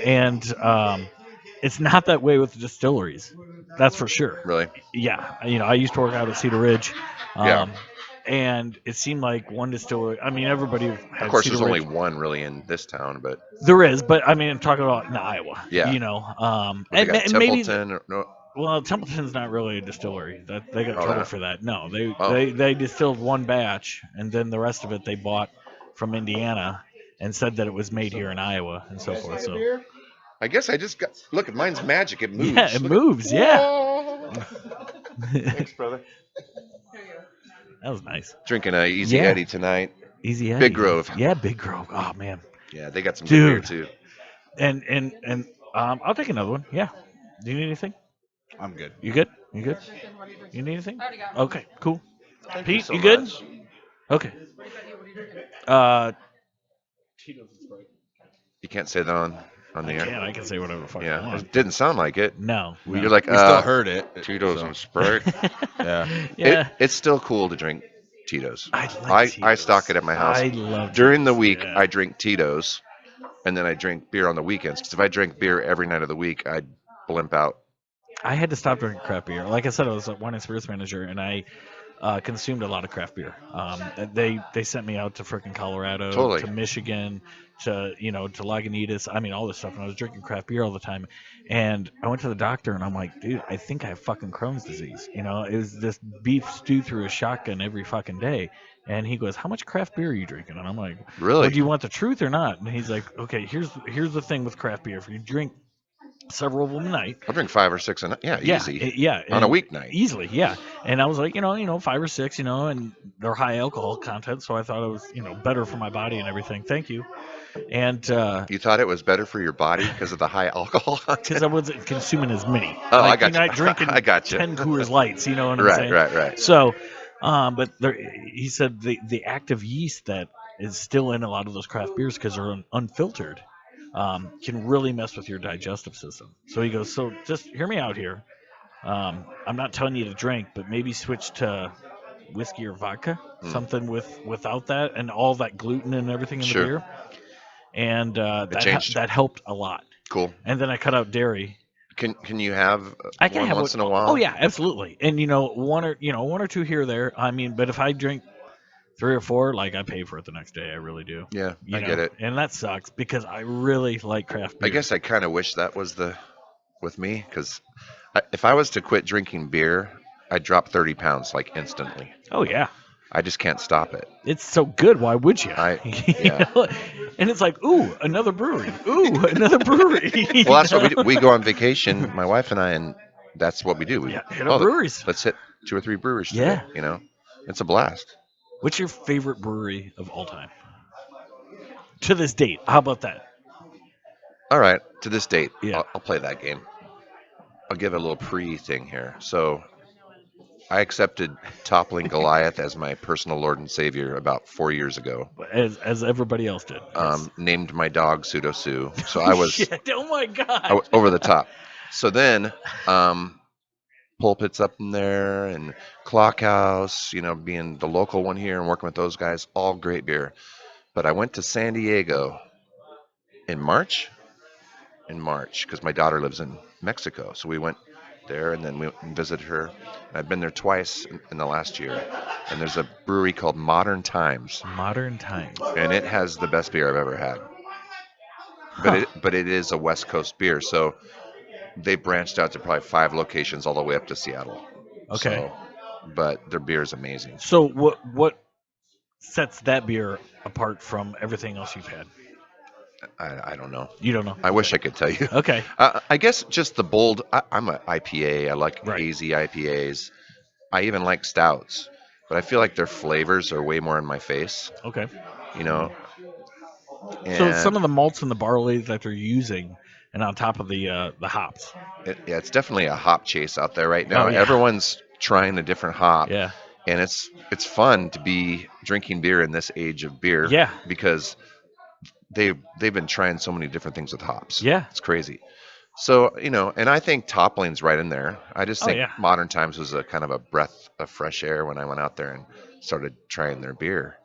and it's not that way with the distilleries. That's for sure. Really. Yeah, I used to work out at Cedar Ridge. Yeah. And it seemed like one distillery. I mean, everybody had Of course, Cedar there's only Ridge. one really in this town, but There is, but I mean, I'm talking about in Iowa. Yeah. They got and maybe Templeton. No, well, Templeton's not really a distillery. That they got Oh, trouble yeah. for that. No, they, Oh. they distilled one batch, and then the rest of it they bought from Indiana, and said that it was made here in Iowa and so forth. So I guess I just got. Look, mine's magic. It moves. yeah, it Look moves. at- Yeah, Whoa. Thanks, brother. that was nice. Drinking a Easy Yeah. Eddie tonight. Easy Eddie. Big Grove. Yeah, Big Grove. Oh man. Yeah, they got some good beer Dude. too. And I'll take another one. Yeah. Do you need anything? I'm good. You good? You good? You need anything? Okay, cool. Thank Pete, so you good? much. Okay. Tito's and Sprite. You can't say that on the air. Yeah, I can say whatever the fuck I Yeah, want. it didn't sound like it. No. You're like, We still heard it. Tito's so. and Sprite. Yeah. Yeah. It's still cool to drink Tito's. I like I Tito's. stock it at my house. I love During the Tito's, week, yeah. I drink Tito's, and then I drink beer on the weekends. Because if I drink beer every night of the week, I'd blimp out. I had to stop drinking craft beer. Like I said, I was a wine and spirits manager, and I consumed a lot of craft beer. They sent me out to frickin' Colorado, Totally. to Michigan, to to Lagunitas. I mean, all this stuff, and I was drinking craft beer all the time. And I went to the doctor, and I'm like, dude, I think I have fucking Crohn's disease. It was this beef stew through a shotgun every fucking day. And he goes, how much craft beer are you drinking? And I'm like, Really? well, do you want the truth or not? And he's like, okay, here's the thing with craft beer. If you drink several of them a night. I'll drink 5 or 6 a night. Yeah, Yeah, easy. yeah, On a and weeknight. easily, yeah. And I was like, 5 or 6, and they're high alcohol content, so I thought it was, better for my body and everything. Thank you. And You thought it was better for your body because of the high alcohol because content? I wasn't consuming as many, Oh, I like you're got you. not drinking I got you. 10 Coors Lights, you know what I'm Right, saying? right, right. So, but he said the active yeast that is still in a lot of those craft beers because they're unfiltered can really mess with your digestive system. So he goes, so just hear me out here. I'm not telling you to drink, but maybe switch to whiskey or vodka, Mm, something without that and all that gluten and everything in the sure. beer, and It changed. that helped a lot. Cool. And then I cut out dairy. Can you have I can one have once what? in a Oh while? yeah, absolutely. And one or two here or there. I mean, but if I drink 3 or 4, like I pay for it the next day. I really do. Yeah, I get it. And that sucks because I really like craft I beer. guess I kind of wish that was the with me because if I was to quit drinking beer, I'd drop 30 pounds like instantly. Oh yeah, I just can't stop it. it's so good. Why would you? I yeah. And it's like, ooh, another brewery. Ooh, another brewery. Well, that's what we do. We go on vacation, my wife and I, and that's what we do. We Yeah, hit up breweries. let's hit 2 or 3 breweries Yeah. today. It's a blast. What's your favorite brewery of all time? To this date. How about that? All right, to this date, Yeah. I'll play that game. I'll give a little pre thing here. So I accepted toppling Goliath as my personal Lord and Savior about 4 years ago. As everybody else did. Yes. Named my dog Pseudo Sue. So Oh, shit. Oh my god. over the top. So then, Pulpit's up in there and Clockhouse, being the local one here and working with those guys, all great beer. But I went to San Diego in March, because my daughter lives in Mexico. So we went there and then we went and visited her. I've been there twice in the last year. And there's a brewery called Modern Times, Modern times. and it has the best beer I've ever had. Huh. But it is a West Coast beer, so they branched out to probably 5 locations all the way up to Seattle. Okay. So, but their beer is amazing. So what sets that beer apart from everything else you've had? I don't know. You don't know. I wish I could tell you. Okay. I guess just the bold. I'm an IPA. I like Right. hazy IPAs. I even like stouts, but I feel like their flavors are way more in my face. Okay. So some And of the malts and the barley that they're using, and on top of the hops. it's definitely a hop chase out there right now. Oh, yeah. Everyone's trying a different hop, Yeah. and it's fun to be drinking beer in this age of beer. Yeah. Because they've been trying so many different things with hops. Yeah. It's crazy. So, and I think Toppling's right in there. I just Oh, think yeah. Modern Times was a kind of a breath of fresh air when I went out there and started trying their beer.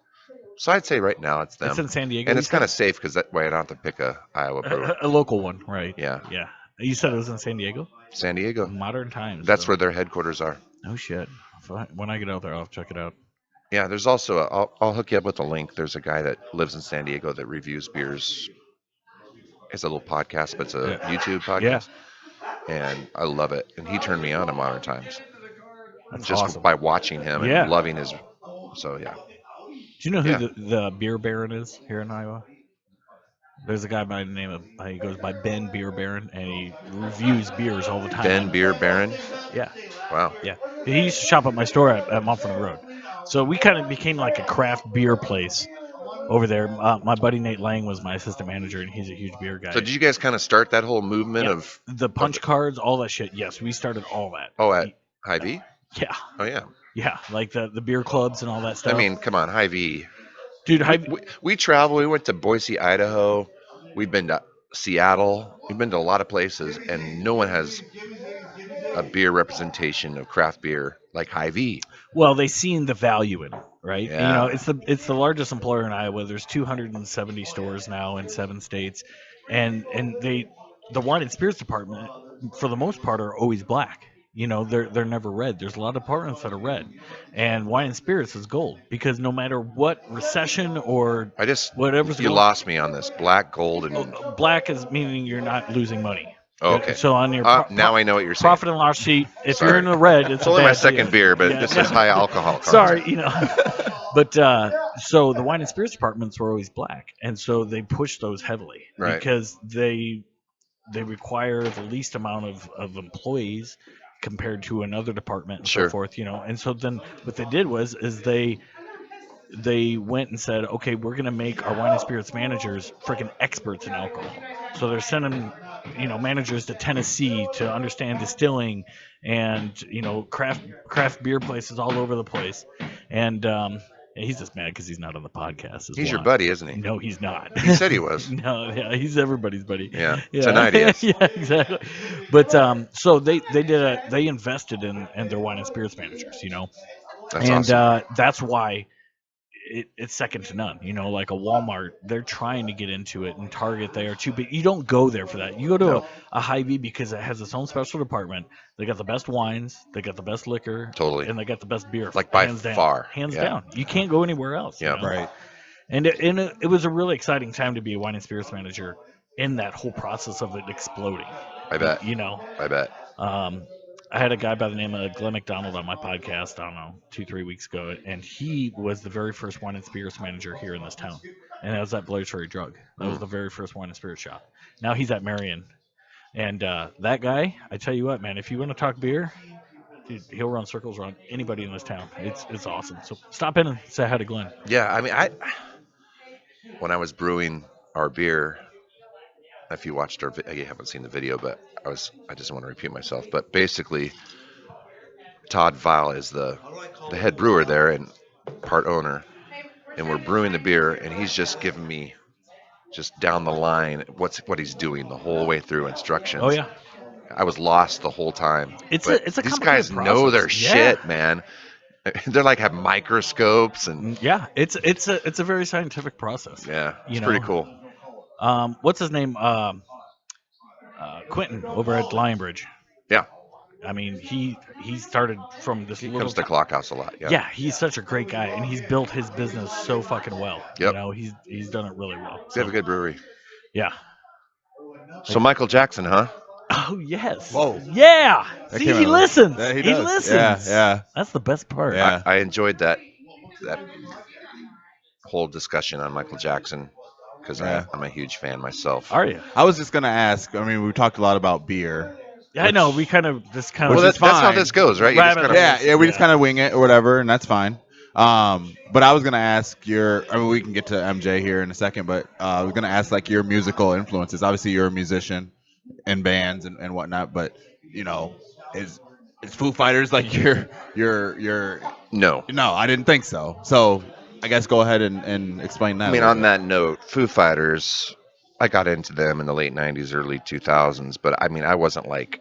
So I'd say right now it's them. It's in San Diego. And you it's kind said? of safe because that way I don't have to pick a Iowa brewer. A local one, right? Yeah. Yeah. You said it was in San Diego? San Diego. Modern times. That's so- where their headquarters are. Oh shit. When I get out there, I'll check it out. Yeah, there's also I'll hook you up with a link. There's a guy that lives in San Diego that reviews beers. It's a little podcast, but it's a Yeah. YouTube podcast. And I love it. And he turned me on to Modern Times. That's just awesome. by watching him Yeah. and loving his. So yeah. Do you know who Yeah. the beer baron is here in Iowa? There's a guy by the name of he goes by Ben Beer Baron, and he reviews beers all the time. Ben Beer Baron. Yeah, Wow. yeah. He used to shop at my store at Mumford Road. So we kind of became like a craft beer place over there. My buddy Nate Lang was my assistant manager, and he's a huge beer guy. So did you guys kind of start that whole movement Yeah. of The punch cards, all that shit? Yes, we started all that. at Hy-Vee? Yeah, Oh yeah. yeah, like the beer clubs and all that stuff. I mean, come on, Hy-Vee. dude, We travel. We went to Boise, Idaho. We've been to Seattle. We've been to a lot of places, and no one has a beer representation of craft beer like Hy-Vee. well, they seen the value in it, right? Yeah. And, it's the largest employer in Iowa. There's 270 stores now in 7 states, and the wine and spirits department, for the most part, are always black. They're never red. There's a lot of departments that are red, and wine and spirits is gold because no matter what recession or whatever's You going, lost me on this. Black, gold, and black is meaning you're not losing money. Oh, okay. So on your now I know what you're saying. profit and loss sheet, if Sorry. you're in the red, it's It's only a my bad second deal. beer, but Yeah, this no. is high alcohol. Sorry, content. but so the wine and spirits departments were always black, and so they pushed those heavily Right. because they they require the least amount of employees compared to another department and so Sure. forth, and so then what they did was is they went and said, okay, we're going to make our wine and spirits managers freaking experts in alcohol. So they're sending, managers to Tennessee to understand distilling and, craft beer places all over the place. And he's just mad because he's not on the podcast. Is He's your why. buddy, isn't he? No, he's not. He said he was. No, yeah, he's everybody's buddy. Yeah. Yeah, Tonight he is. yeah, exactly. But so they invested in their wine and spirits managers, That's and awesome. that's why it's second to none. Like a Walmart, they're trying to get into it, and Target they are too, but you don't go there for that. You go to No. a Hy-Vee because it has its own special department. They got the best wines, they got the best liquor, Totally. and they got the best beer. Like by hands down, far. hands Yeah. down. You can't go anywhere else. Yeah. Right. And it was a really exciting time to be a wine and spirits manager in that whole process of it exploding. I bet. I bet. I had a guy by the name of Glenn McDonald on my podcast, I don't know, 2-3 weeks ago, and he was the very first wine and spirits manager here in this town. And that was at Blair's Cherry Drug. That was the very first wine and spirits shop. Now he's at Marion. And that guy, I tell you what, man, if you want to talk beer, dude, he'll run circles around anybody in this town. It's awesome. So stop in and say hi to Glenn. Yeah, I mean, when I was brewing our beer, if you watched you haven't seen the video, but I just want to repeat myself. But basically, Todd Vile is the head brewer there and part owner, and we're brewing the beer, and he's just giving me just down the line what he's doing the whole way through instructions. Oh, yeah. I was lost the whole time. It's But a these complicated guys know their process. Yeah. shit, man. They're like have microscopes and Yeah, it's a very scientific process. yeah, it's You pretty know, cool. What's his name? Quentin over at Lionbridge. Yeah, I mean, he started from this he little. comes to Clockhouse a lot. Yeah. Yeah, he's such a great guy, and he's built his business so fucking well. Yep. He's done it really well. They have a good brewery. Yeah. So Michael Jackson, huh? Oh yes. Whoa. Yeah. That See, came he out- listens. Yeah, he he does. listens. Yeah. That's the best part. Yeah. I enjoyed that whole discussion on Michael Jackson because Yeah. I'm a huge fan myself. Are you? I was just gonna ask. I mean, we talked a lot about beer. Yeah, I know. We kind of just kind Well, of. Which that's is how fine. this goes, right? You just Rabbit kinda- hole. Yeah, we just Yeah. kind of wing it or whatever, and that's fine. But I was gonna ask I mean, we can get to MJ here in a second, but I was gonna ask like your musical influences. Obviously, you're a musician in bands and whatnot, but is Foo Fighters like your? No. No, I didn't think so. So I guess go ahead and explain that. I a mean, little on bit. that note, Foo Fighters, I got into them in the late 90s, early 2000s, but I mean, I wasn't like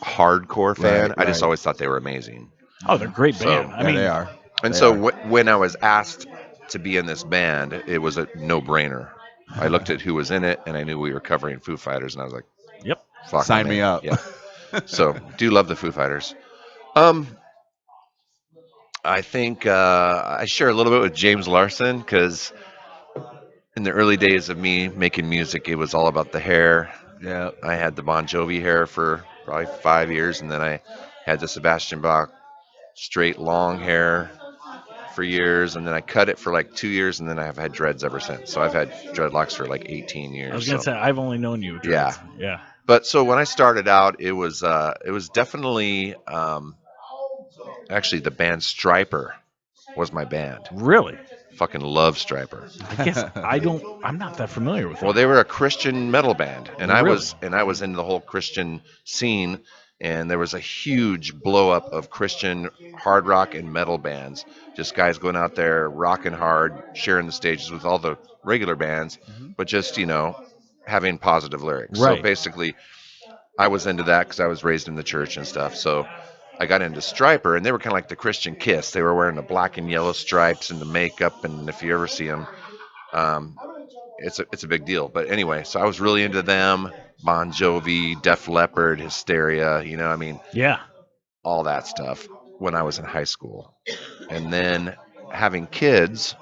a hardcore fan. Right, I just right. always thought they were amazing. Oh, they're a great So- band. I Yeah, mean, they are. And They so are. when I was asked to be in this band, it was a no-brainer. I looked at who was in it, and I knew we were covering Foo Fighters, and I was like, Yep. "Fuck, Sign I'm me in." up. Yeah. So, do love the Foo Fighters. I think I share a little bit with James Larson because in the early days of me making music, it was all about the hair. Yeah. I had the Bon Jovi hair for probably 5 years, and then I had the Sebastian Bach straight long hair for years, and then I cut it for like 2 years, and then I've had dreads ever since. So I've had dreadlocks for like 18 years. I was gonna so. say I've only known you. Yeah. Yeah. But so when I started out, it was definitely actually the band Striper was my band. Really? Fucking love Striper. I guess I'm not that familiar with Well, them. they were a Christian metal band, and I Really? was into the whole Christian scene, and there was a huge blow up of Christian hard rock and metal bands. Just guys going out there rocking hard, sharing the stages with all the regular bands, but just having positive lyrics. Right. So basically, I was into that because I was raised in the church and stuff. So I got into Striper, and they were kind of like the Christian Kiss. They were wearing the black and yellow stripes and the makeup, and if you ever see them, it's a big deal. But anyway, so I was really into them. Bon Jovi, Def Leppard, Hysteria, I mean, Yeah. all that stuff when I was in high school. And then having kids,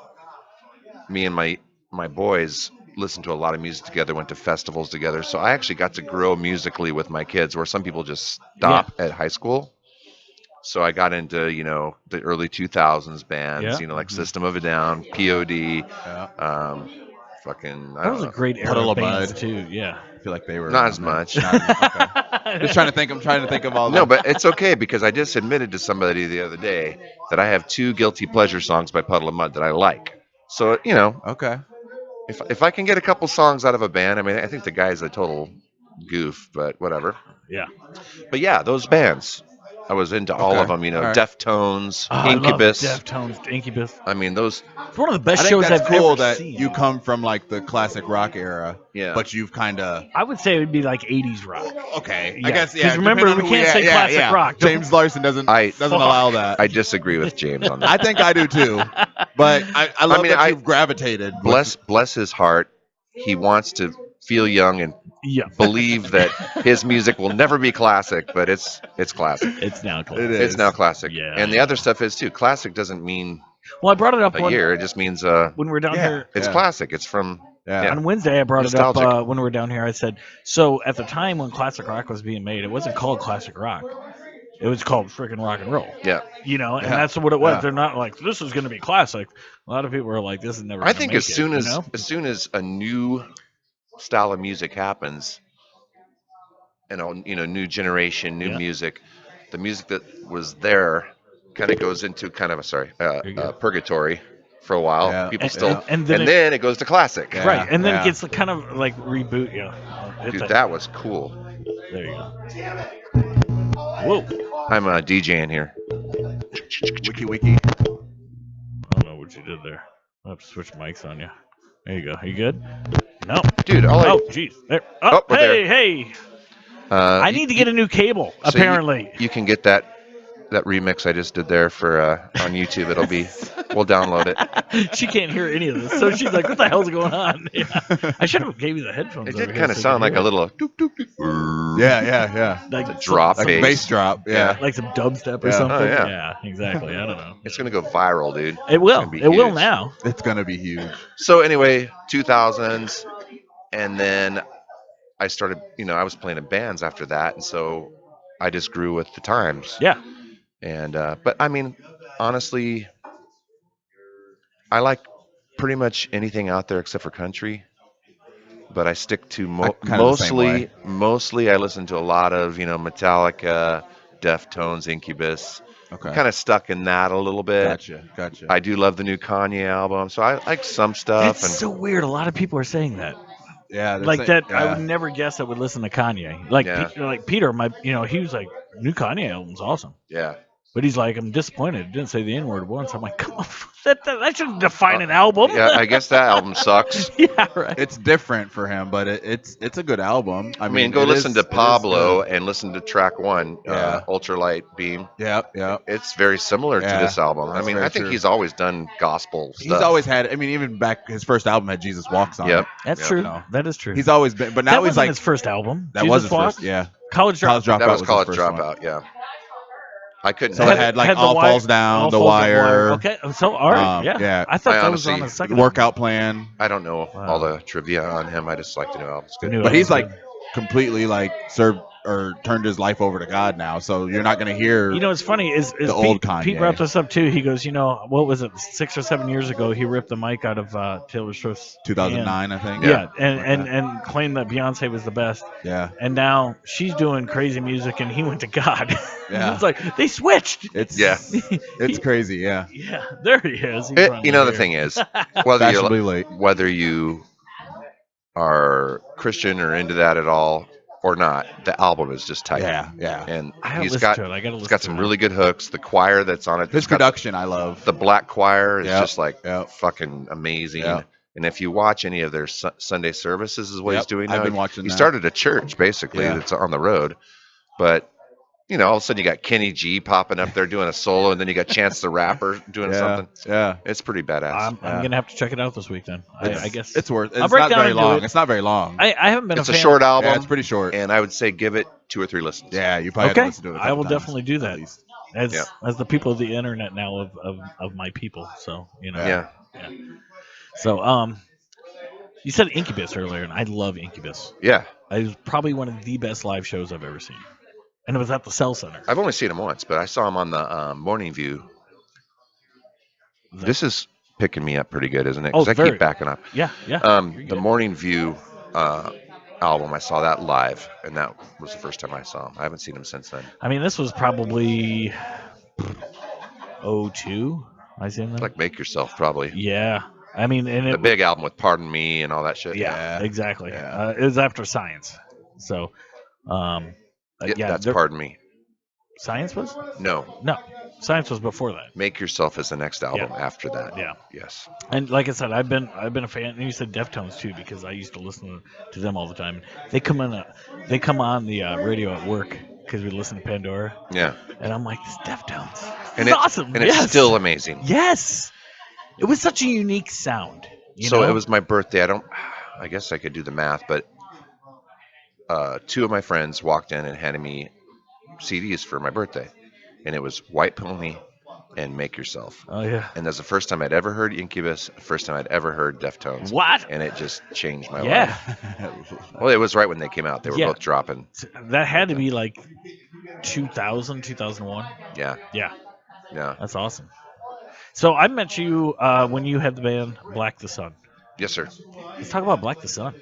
me and my boys listened to a lot of music together, went to festivals together. So I actually got to grow musically with my kids, where some people just stop at high school. So I got into, the early 2000s bands, Yeah. like System of a Down, POD, Yeah. fucking I That was don't a know, great era Puddle of of bands Mud. too. Yeah. I feel like they were not around as there. much. Okay. Just trying to think. I'm trying to think of all No, the. but it's okay because I just admitted to somebody the other day that I have two guilty pleasure songs by Puddle of Mud that I like. So Okay. if I can get a couple songs out of a band, I mean, I think the guy's a total goof, but whatever. Yeah. But yeah, those bands, I was into all Okay. of them. All right. Deftones, Oh, I love Incubus. Deftones, Incubus. I mean, those. It's one of the I best think shows that's I've cool ever that seen. you come from like the classic rock era, Yeah. but you've kind of I would say it would be like 80s rock. okay. Yeah, I guess 'cause yeah. remember, depending on we who can't say yeah, classic yeah. rock. James Larson doesn't Fuck. allow that. I disagree with James on I that. think I do too, but I love mean, that you've gravitated. bless his heart. He wants to feel young and Yeah. believe that his music will never be classic, but it's classic. It's now classic. It is. It's now classic. Yeah, And I the other know. stuff is too. Classic doesn't mean Well, I brought it up a when year. It just means we were down Yeah. here it's Yeah. classic. It's from Yeah. on Wednesday. I brought it Nostalgic. up when we were down here. I said, so at the time when classic rock was being made, it wasn't called classic rock. It was called freaking rock and roll. yeah. And Yeah. that's what it was. Yeah. They're not like, this is going to be classic. A lot of people are like, this is never. I gonna think make as soon it, as as soon as a new style of music happens, new generation, new Yeah. music, the music that was there kind of goes into kind of You're good. purgatory for a while. Yeah. People And- still, and then then it goes to classic. Yeah. Right, and then yeah. it gets kind of like reboot. Yeah, Dude, that was cool. there you go. Whoa, I'm DJing here. Wiki. I don't know what you did there. I'll have to switch mics on you. There you go. Are you good? No. Dude, Oh, jeez. There. Oh, we're hey, there. hey. I need to get a new cable. so Apparently. you can get that remix I just did there for on YouTube. We'll download it. She can't hear any of this, so she's like, "What the hell's going on?" Yeah. I should have gave you the headphones. It over did here kind of so you sound could like a hear it. little doop, doop, doop. Yeah. like It's a drop Like bass. a bass drop. Yeah. like some dubstep or Yeah. something. Oh, yeah. Exactly. I don't know. It's gonna go viral, dude. It It's will. gonna be It will huge. now. It's gonna be huge. So anyway, 2000s, and then I started. I was playing in bands after that, and so I just grew with the times. Yeah. And but I mean, honestly, I like pretty much anything out there except for country. But I stick to kinda the same way. mostly I listen to a lot of Metallica, Deftones, Incubus. Okay. Kind of stuck in that a little bit. Gotcha. I do love the new Kanye album, so I like some stuff. It's so weird. A lot of people are saying that. Yeah. that's Like it. that, Yeah. I would never guess I would listen to Kanye. Like, Yeah. like Peter, he was like, new Kanye album's awesome. Yeah. But he's like, I'm disappointed. It didn't say the N word once. I'm like, come on, that shouldn't define an album. Yeah, I guess that album sucks. Yeah, right. It's different for him, but it's a good album. I mean, go it listen is- to it is Pablo good. and listen to track one, Yeah. Ultralight Beam. Yeah. It's very similar to Yeah, this album. I that's mean, very I think true. he's always done gospel stuff. He's always had. I mean, even back his first album had Jesus Walks on Yep. it. That's Yeah. true. No. That is true. He's always been, but now that he's wasn't like his first album. that Jesus was his Walk? first. Yeah. College Dropout. Dropout That was his College first one. Dropout. Yeah. I couldn't. So it had like had the All Wire- Falls Down, All The Falls Down, Wire. Okay, so all right, yeah. I thought I that was on honestly- the second Workout Plan. I don't know Wow. all the trivia on him. I just like the new album. It's good. New But he's album. like completely like served or turned his life over to God now. So you're not gonna hear. You know, it's funny is The Pete, old Kanye. Pete brought this up too. He goes, what was it, 6 or 7 years ago? He ripped the mic out of Taylor Swift's 2009, I think. hand. Yeah, Like and claimed that Beyonce was the best. Yeah. And now she's doing crazy music, and he went to God. Yeah. It's like they switched. It's Yeah. it's crazy. Yeah. Yeah, there he is. He's It, finally the here. thing is, whether Fashionably you late. whether you are Christian or into that at all or not, the album is just tight. Yeah. And I gotta he's listen got to it. I gotta he's listen got to some it. really good hooks. The choir that's on it, His it's got production, I love. the black choir is Yep, just like yep. fucking amazing. Yep. And if you watch any of their Sunday services, is what he's Yep, doing now. I've been watching He that. started a church basically Yeah. that's on the road, but all of a sudden you got Kenny G popping up there doing a solo, and then you got Chance the Rapper doing Yeah. something. Yeah. It's pretty badass. I'm Yeah. gonna have to check it out this week then. I guess It's worth. I'll It's break not down very into long. it. It's not very long. I haven't been it's a a fan. short album, Yeah, it's pretty short. and I would say give it 2 or 3 listens. Yeah, you probably have Okay, to listen to it. A I will couple times, definitely do at that least. as Yeah. as the people of the internet now of my people. So Yeah. So you said Incubus earlier, and I love Incubus. Yeah. It was probably one of the best live shows I've ever seen, and it was at the Cell Center. I've only seen him once, but I saw him on the Morning View. This is picking me up pretty good, isn't it? Oh, Because I keep very. backing up. Yeah, yeah. You're The good. Morning View album, I saw that live, and that was the first time I saw him. I haven't seen him since then. I mean, this was probably '02. I seen them. Like Make Yourself, probably. Yeah. I mean, and The it. big album with Pardon Me and all that shit. Yeah, Yeah, exactly. yeah. It was after Science. So, um, Yeah, yeah, that's Pardon Me. Science was No, no, Science was before that. Make Yourself is the next album Yeah. after that. Yeah. Yes. And like I said, I've been a fan. And you said Deftones too, because I used to listen to them all the time. They come in, they come on the radio at work because we listen to Pandora, Yeah. and I'm like, this Deftones, this And is it awesome. and it's Yes, still amazing. yes. It was such a unique sound. You So know? it was my birthday. I guess I could do the math, but two of my friends walked in and handed me CDs for my birthday, and it was White Pony and Make Yourself. Oh yeah. And that's the first time I'd ever heard Incubus, the first time I'd ever heard Deftones. What? And it just changed my Yeah. life. Well, it was right when they came out. They were Yeah. both dropping. That had to be like 2000, 2001. Yeah. Yeah, Yeah. that's awesome. So I met you when you had the band Black the Sun. Yes, sir. Let's talk about Black the Sun.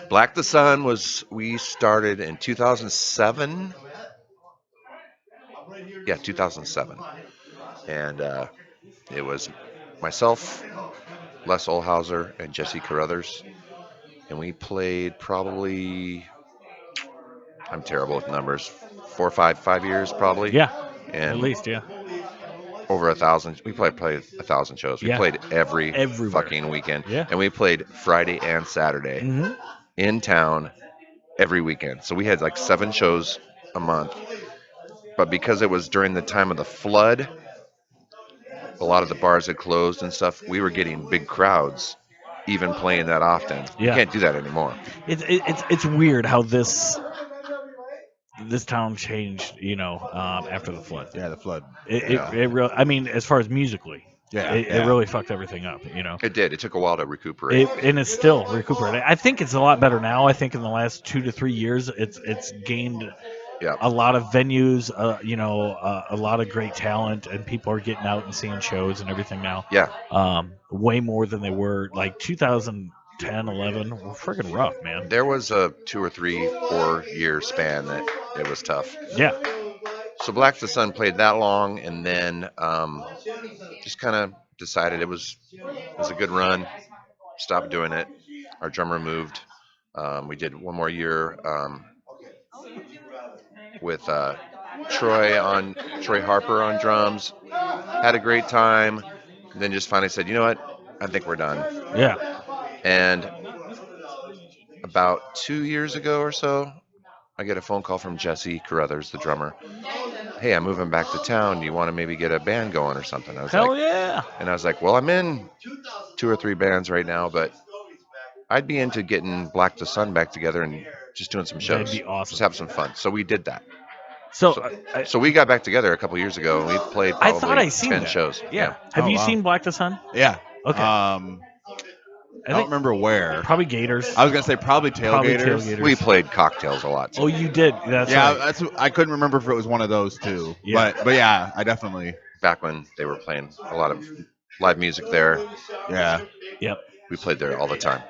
Black the Sun we started in 2007. Yeah, 2007. And it was myself, Les Olhauser, and Jesse Carruthers. And we played probably, I'm terrible with numbers, 5 years probably. Yeah, And at least, yeah. over 1,000. We played 1,000 shows. We Yeah. played every Everywhere. fucking weekend. Yeah. And we played Friday and Saturday Mm-hmm. in town every weekend. So we had like 7 shows a month. But because it was during the time of the flood, a lot of the bars had closed and stuff. We were getting big crowds, even playing that often. You Yeah. can't do that anymore. It's weird how this town changed, after the flood. Yeah, the flood. It really, I mean, as far as musically, Yeah, it yeah. really fucked everything up, It did. It took a while to recuperate. and it's still recuperating. I think it's a lot better now. I think in the last 2 to 3 years, it's gained Yeah. a lot of venues, a lot of great talent, and people are getting out and seeing shows and everything now. Yeah. Way more than they were like 2010, 11. Were friggin' rough, man. There was a 2 or 3, 4 year span that it was tough. Yeah. So Black the Sun played that long, and then just kind of decided it was a good run. Stopped doing it. Our drummer moved. We did one more year with Troy Harper on drums. Had a great time. And then just finally said, you know what? I think we're done. Yeah. And about 2 years ago or so, I get a phone call from Jesse Carruthers, the drummer. Hey, I'm moving back to town. Do you want to maybe get a band going or something? I was Hell like, yeah. and I was like, well, I'm in 2 or 3 bands right now, but I'd be into getting Black the Sun back together and just doing some shows. That'd be awesome. Just have some fun. So we did that. So, So we got back together a couple years ago, and we played I probably thought I seen 10 that. shows. Yeah. Have Oh, you wow. seen Black the Sun? Yeah. Okay. I don't remember where. Probably Gators. I was gonna say probably Probably tailgaters. Tailgaters. We played Cocktails a lot. Oh, you did. That's Yeah, right. I couldn't remember if it was one of those two. Yeah. But yeah, I definitely. Back when they were playing a lot of live music there, Yeah. Yep. we played there all the time.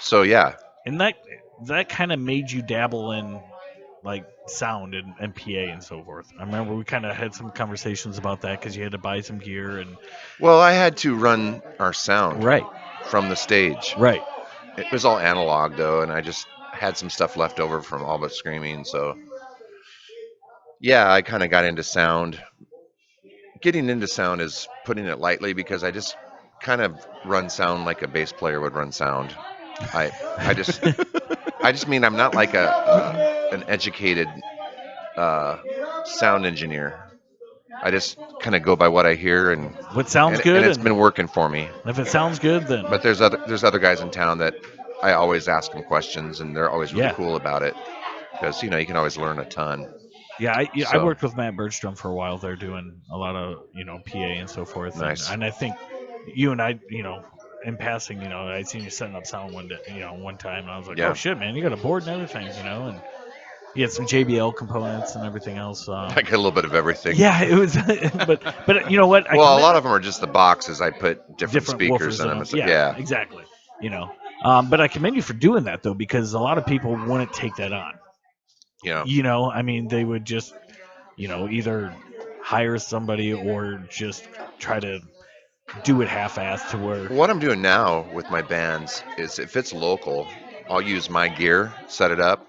So yeah, And that kind of made you dabble in like sound and PA and so forth. I remember we kind of had some conversations about that because you had to buy some gear and well, I had to run our sound right, from the stage. right. It was all analog though, and I just had some stuff left over from All But Screaming. So yeah, I kind of got into sound. Getting into sound is putting it lightly because I just kind of run sound like a bass player would run sound. I just mean I'm not like an educated sound engineer. I just kind of go by what I hear, and What sounds and, good, and it's been working for me. if it sounds good, then But there's other guys in town that I always ask them questions, and they're always really Yeah. cool about it because you can always learn a ton. yeah, I So- worked with Matt Bergstrom for a while. They're doing a lot of PA and so forth. Nice. And I think you and I, in passing, I seen you setting up sound one day, one time, and I was like, Yeah. oh shit, man, you got a board and everything, and He had some JBL components and everything else. I get a little bit of everything. Yeah, it was, but you know what? I Well, a commend lot of them are just the boxes. I put different different speakers woofers in in them. them. It's like, Yeah, yeah, exactly. You know, but I commend you for doing that though, because a lot of people wouldn't take that on. you know. You know, I mean, they would just, either hire somebody or just try to do it half-assed to where What I'm doing now with my bands is if it's local, I'll use my gear, set it up,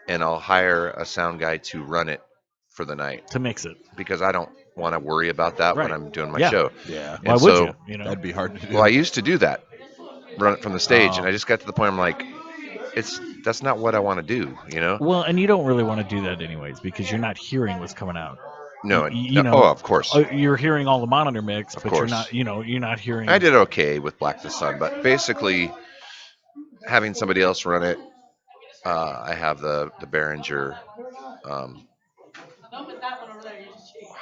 and I'll hire a sound guy to run it for the night to mix it. because I don't want to worry about that when Right. I'm doing my Yeah. show. Yeah. Why And would you? so, You know. That'd be hard to do. well, I used to do that, run it from the stage, and Oh. I just got to the point I'm like, that's not what I want to do, you know? Well, and you don't really want to do that anyways because you're not hearing what's coming out. No, You oh, know, of course, you're hearing all the monitor mix, of but you're course. not, you're not hearing. I did okay with Black the Sun, but basically having somebody else run it, I have the Behringer. Um,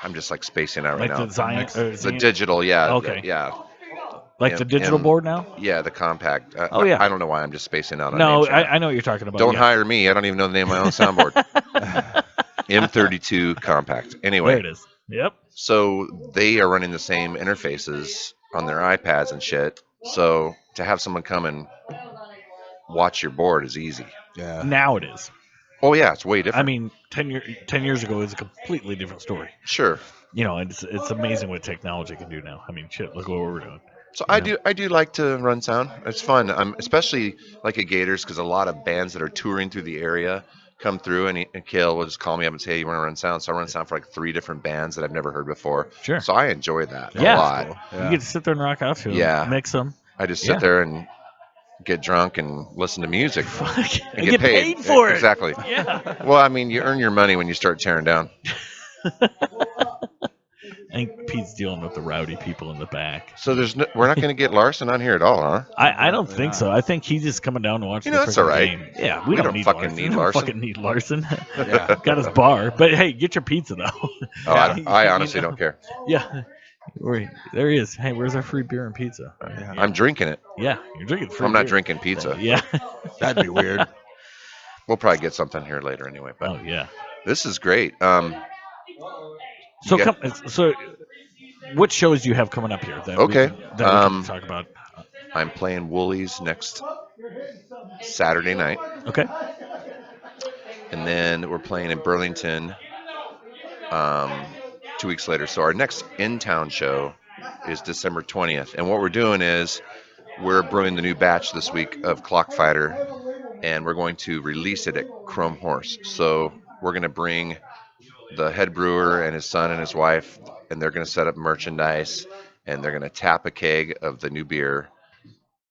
I'm just like spacing out right Like now. the Zion, Mix. The digital, yeah, Okay. yeah, Like the digital board now. yeah, the compact. Oh I yeah. don't know why I'm just spacing out on No, names right now. I know what you're talking about. Don't Yeah. hire me. I don't even know the name of my own soundboard. M32 compact. There Anyway, it is. Yep. so they are running the same interfaces on their iPads and shit. So to have someone come and watch your board is easy. Yeah. Now it is. Oh yeah, it's way I different. mean, 10 years ago is a completely different story. Sure. It's amazing what technology can do now. I mean, shit, look what we're doing. So You know? I do like to run sound. It's fun. Especially like at Gators because a lot of bands that are touring through the area come through and Kale will just call me up and say, hey, you want to run sound? So I run sound for like 3 different bands that I've never heard before. Sure. So I enjoy that a Yeah. lot. Cool. You Yeah. get to sit there and rock out to them, Yeah. mix them. I just Yeah. sit there and get drunk and listen to music Fuck, and get paid for it. Exactly. Yeah. Well, I mean, you earn your money when you start tearing down. I think Pete's dealing with the rowdy people in the back. So we're not going to get Larson on here at all, huh? I don't Probably think not. so. I think he's just coming down to watch the that's freaking all right. game. Yeah, We don't don't need fucking Larson. need We don't Larson. fucking need Larson. Yeah. Got his bar, but hey, get your pizza though. Oh, Yeah. I honestly don't care. Yeah, there he is. Hey, where's our free beer and pizza? Yeah. I'm drinking it. Yeah, you're drinking free. I'm not beer. drinking pizza. Yeah. That'd be weird. We'll probably get something here later anyway. But Oh yeah. this is great. So you got- what shows do you have coming up here that Okay, we can talk about? I'm playing Woolies next Saturday night, Okay. and then we're playing in Burlington 2 weeks later. So our next in-town show is December 20th, and what we're doing is we're brewing the new batch this week of Clock Fighter, and we're going to release it at Chrome Horse. So we're going to bring the head brewer and his son and his wife, and they're going to set up merchandise, and they're going to tap a keg of the new beer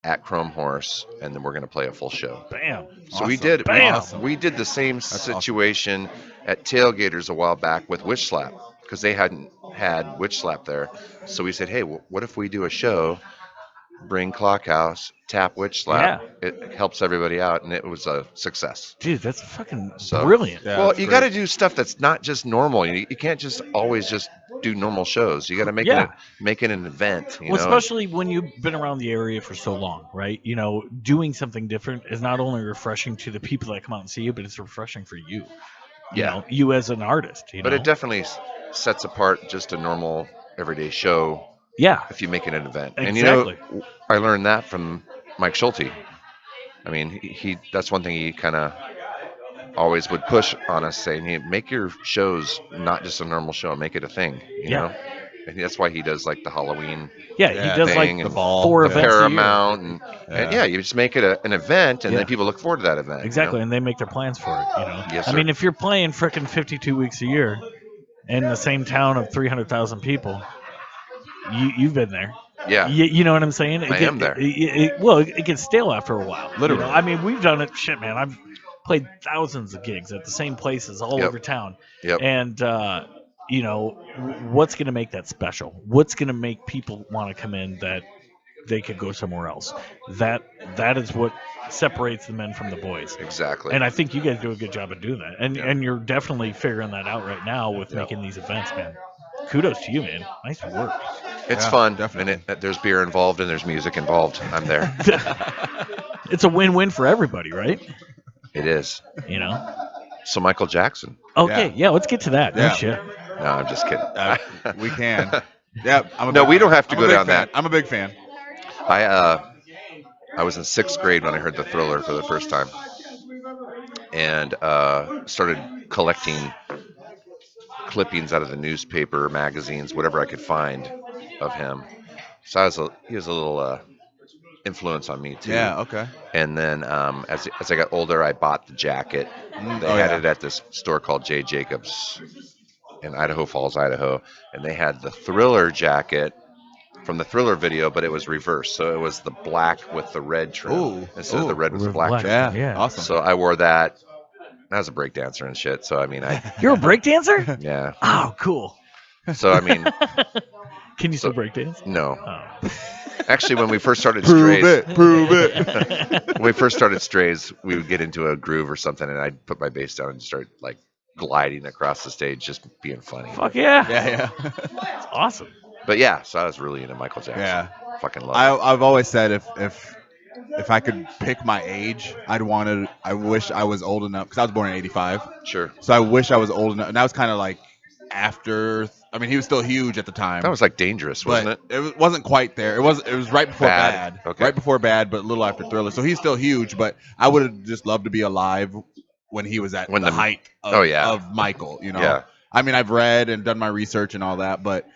at Chrome Horse, and then we're going to play a full show. Bam. So we Awesome. did Bam. we did the same awesome. situation at Tailgaters a while back with Witch Slap because they hadn't had Witch Slap there. So we said, hey, what if we do a show, bring Clockhouse, tap Witch Slap? Yeah. It helps everybody out, and it was a success. Dude, that's fucking So- brilliant. Yeah, well, that's you great. got to do stuff that's not just normal. You can't just always just do normal shows. You got to make it an event. You Well, know? especially when you've been around the area for so long, right? Doing something different is not only refreshing to the people that come out and see you, but it's refreshing for you. Yeah. You as an artist. But it definitely sets apart just a normal everyday show Yeah. if you make it an event. Exactly. And I learned that from Mike Schulte. I mean, he that's one thing he kind of always would push on us, saying, hey, make your shows not just a normal show, make it a thing, you know? And that's why he does like the Halloween Yeah, Yeah, he does thing like and the ball, 4 yeah. events Paramount, a year. and you just make it an event, and Yeah. then people look forward to that event. Exactly, and they make their plans for it. Yes, I sir. mean, if you're playing frickin' 52 weeks a year in the same town of 300,000 people, you've been there. Yeah. You know what I'm saying? I am there. It gets stale after a while. Literally. I mean, we've done it. Shit, man. I've played thousands of gigs at the same places all Yep. over town. Yep. And, what's going to make that special? What's going to make people want to come in that they could go somewhere else? That is what separates the men from the boys. Exactly. And I think you guys do a good job of doing that. And you're definitely figuring that out right now with making these events, man. Kudos to you, man. Nice work. It's Yeah, fun, definitely. and there's beer involved and there's music involved. I'm there. It's a win-win for everybody, right? It is. So Michael Jackson. Okay, yeah, let's get to that. No Yeah. shit. No, I'm just kidding. We can. Yeah, No, we don't have to I'm go a big down fan. that. I'm a big fan. I was in 6th grade when I heard the Thriller for the first time, and started collecting clippings out of the newspaper, magazines, whatever I could find of him. So he was a little influence on me too. Yeah. Okay. And then as I got older, I bought the jacket. They Oh had yeah. it at this store called J. Jacobs in Idaho Falls, Idaho, and they had the Thriller jacket from the Thriller video, but it was reversed. So it was the black with the red trim Ooh. instead of the red with the black Black. trim. Yeah. Yeah. Awesome. So I wore that. I was a break dancer and shit. So I mean, You're a breakdancer? yeah. Oh, cool. So I mean, Can you So- still breakdance? no. Oh. Actually, when we first started Prove Strays, it. Prove it. when we first started Strays, we would get into a groove or something, and I'd put my bass down and start like gliding across the stage, just being funny. Fuck yeah. Yeah. That's awesome. But yeah, so I was really into Michael Jackson. Yeah. Fucking love it. I've always said if I could pick my age, I wish I was old enough because I was born in '85. Sure. So I wish I was old enough, and that was kind of like after. I mean, he was still huge at the time. That was like Dangerous, wasn't but it wasn't quite there. It was right before Bad. Bad. Okay. Right before Bad, but a little after Thriller. So he's still huge, but I would have just loved to be alive when he was at When the the- height of, oh, yeah. of Michael. You know. Yeah. I mean, I've read and done my research and all that, but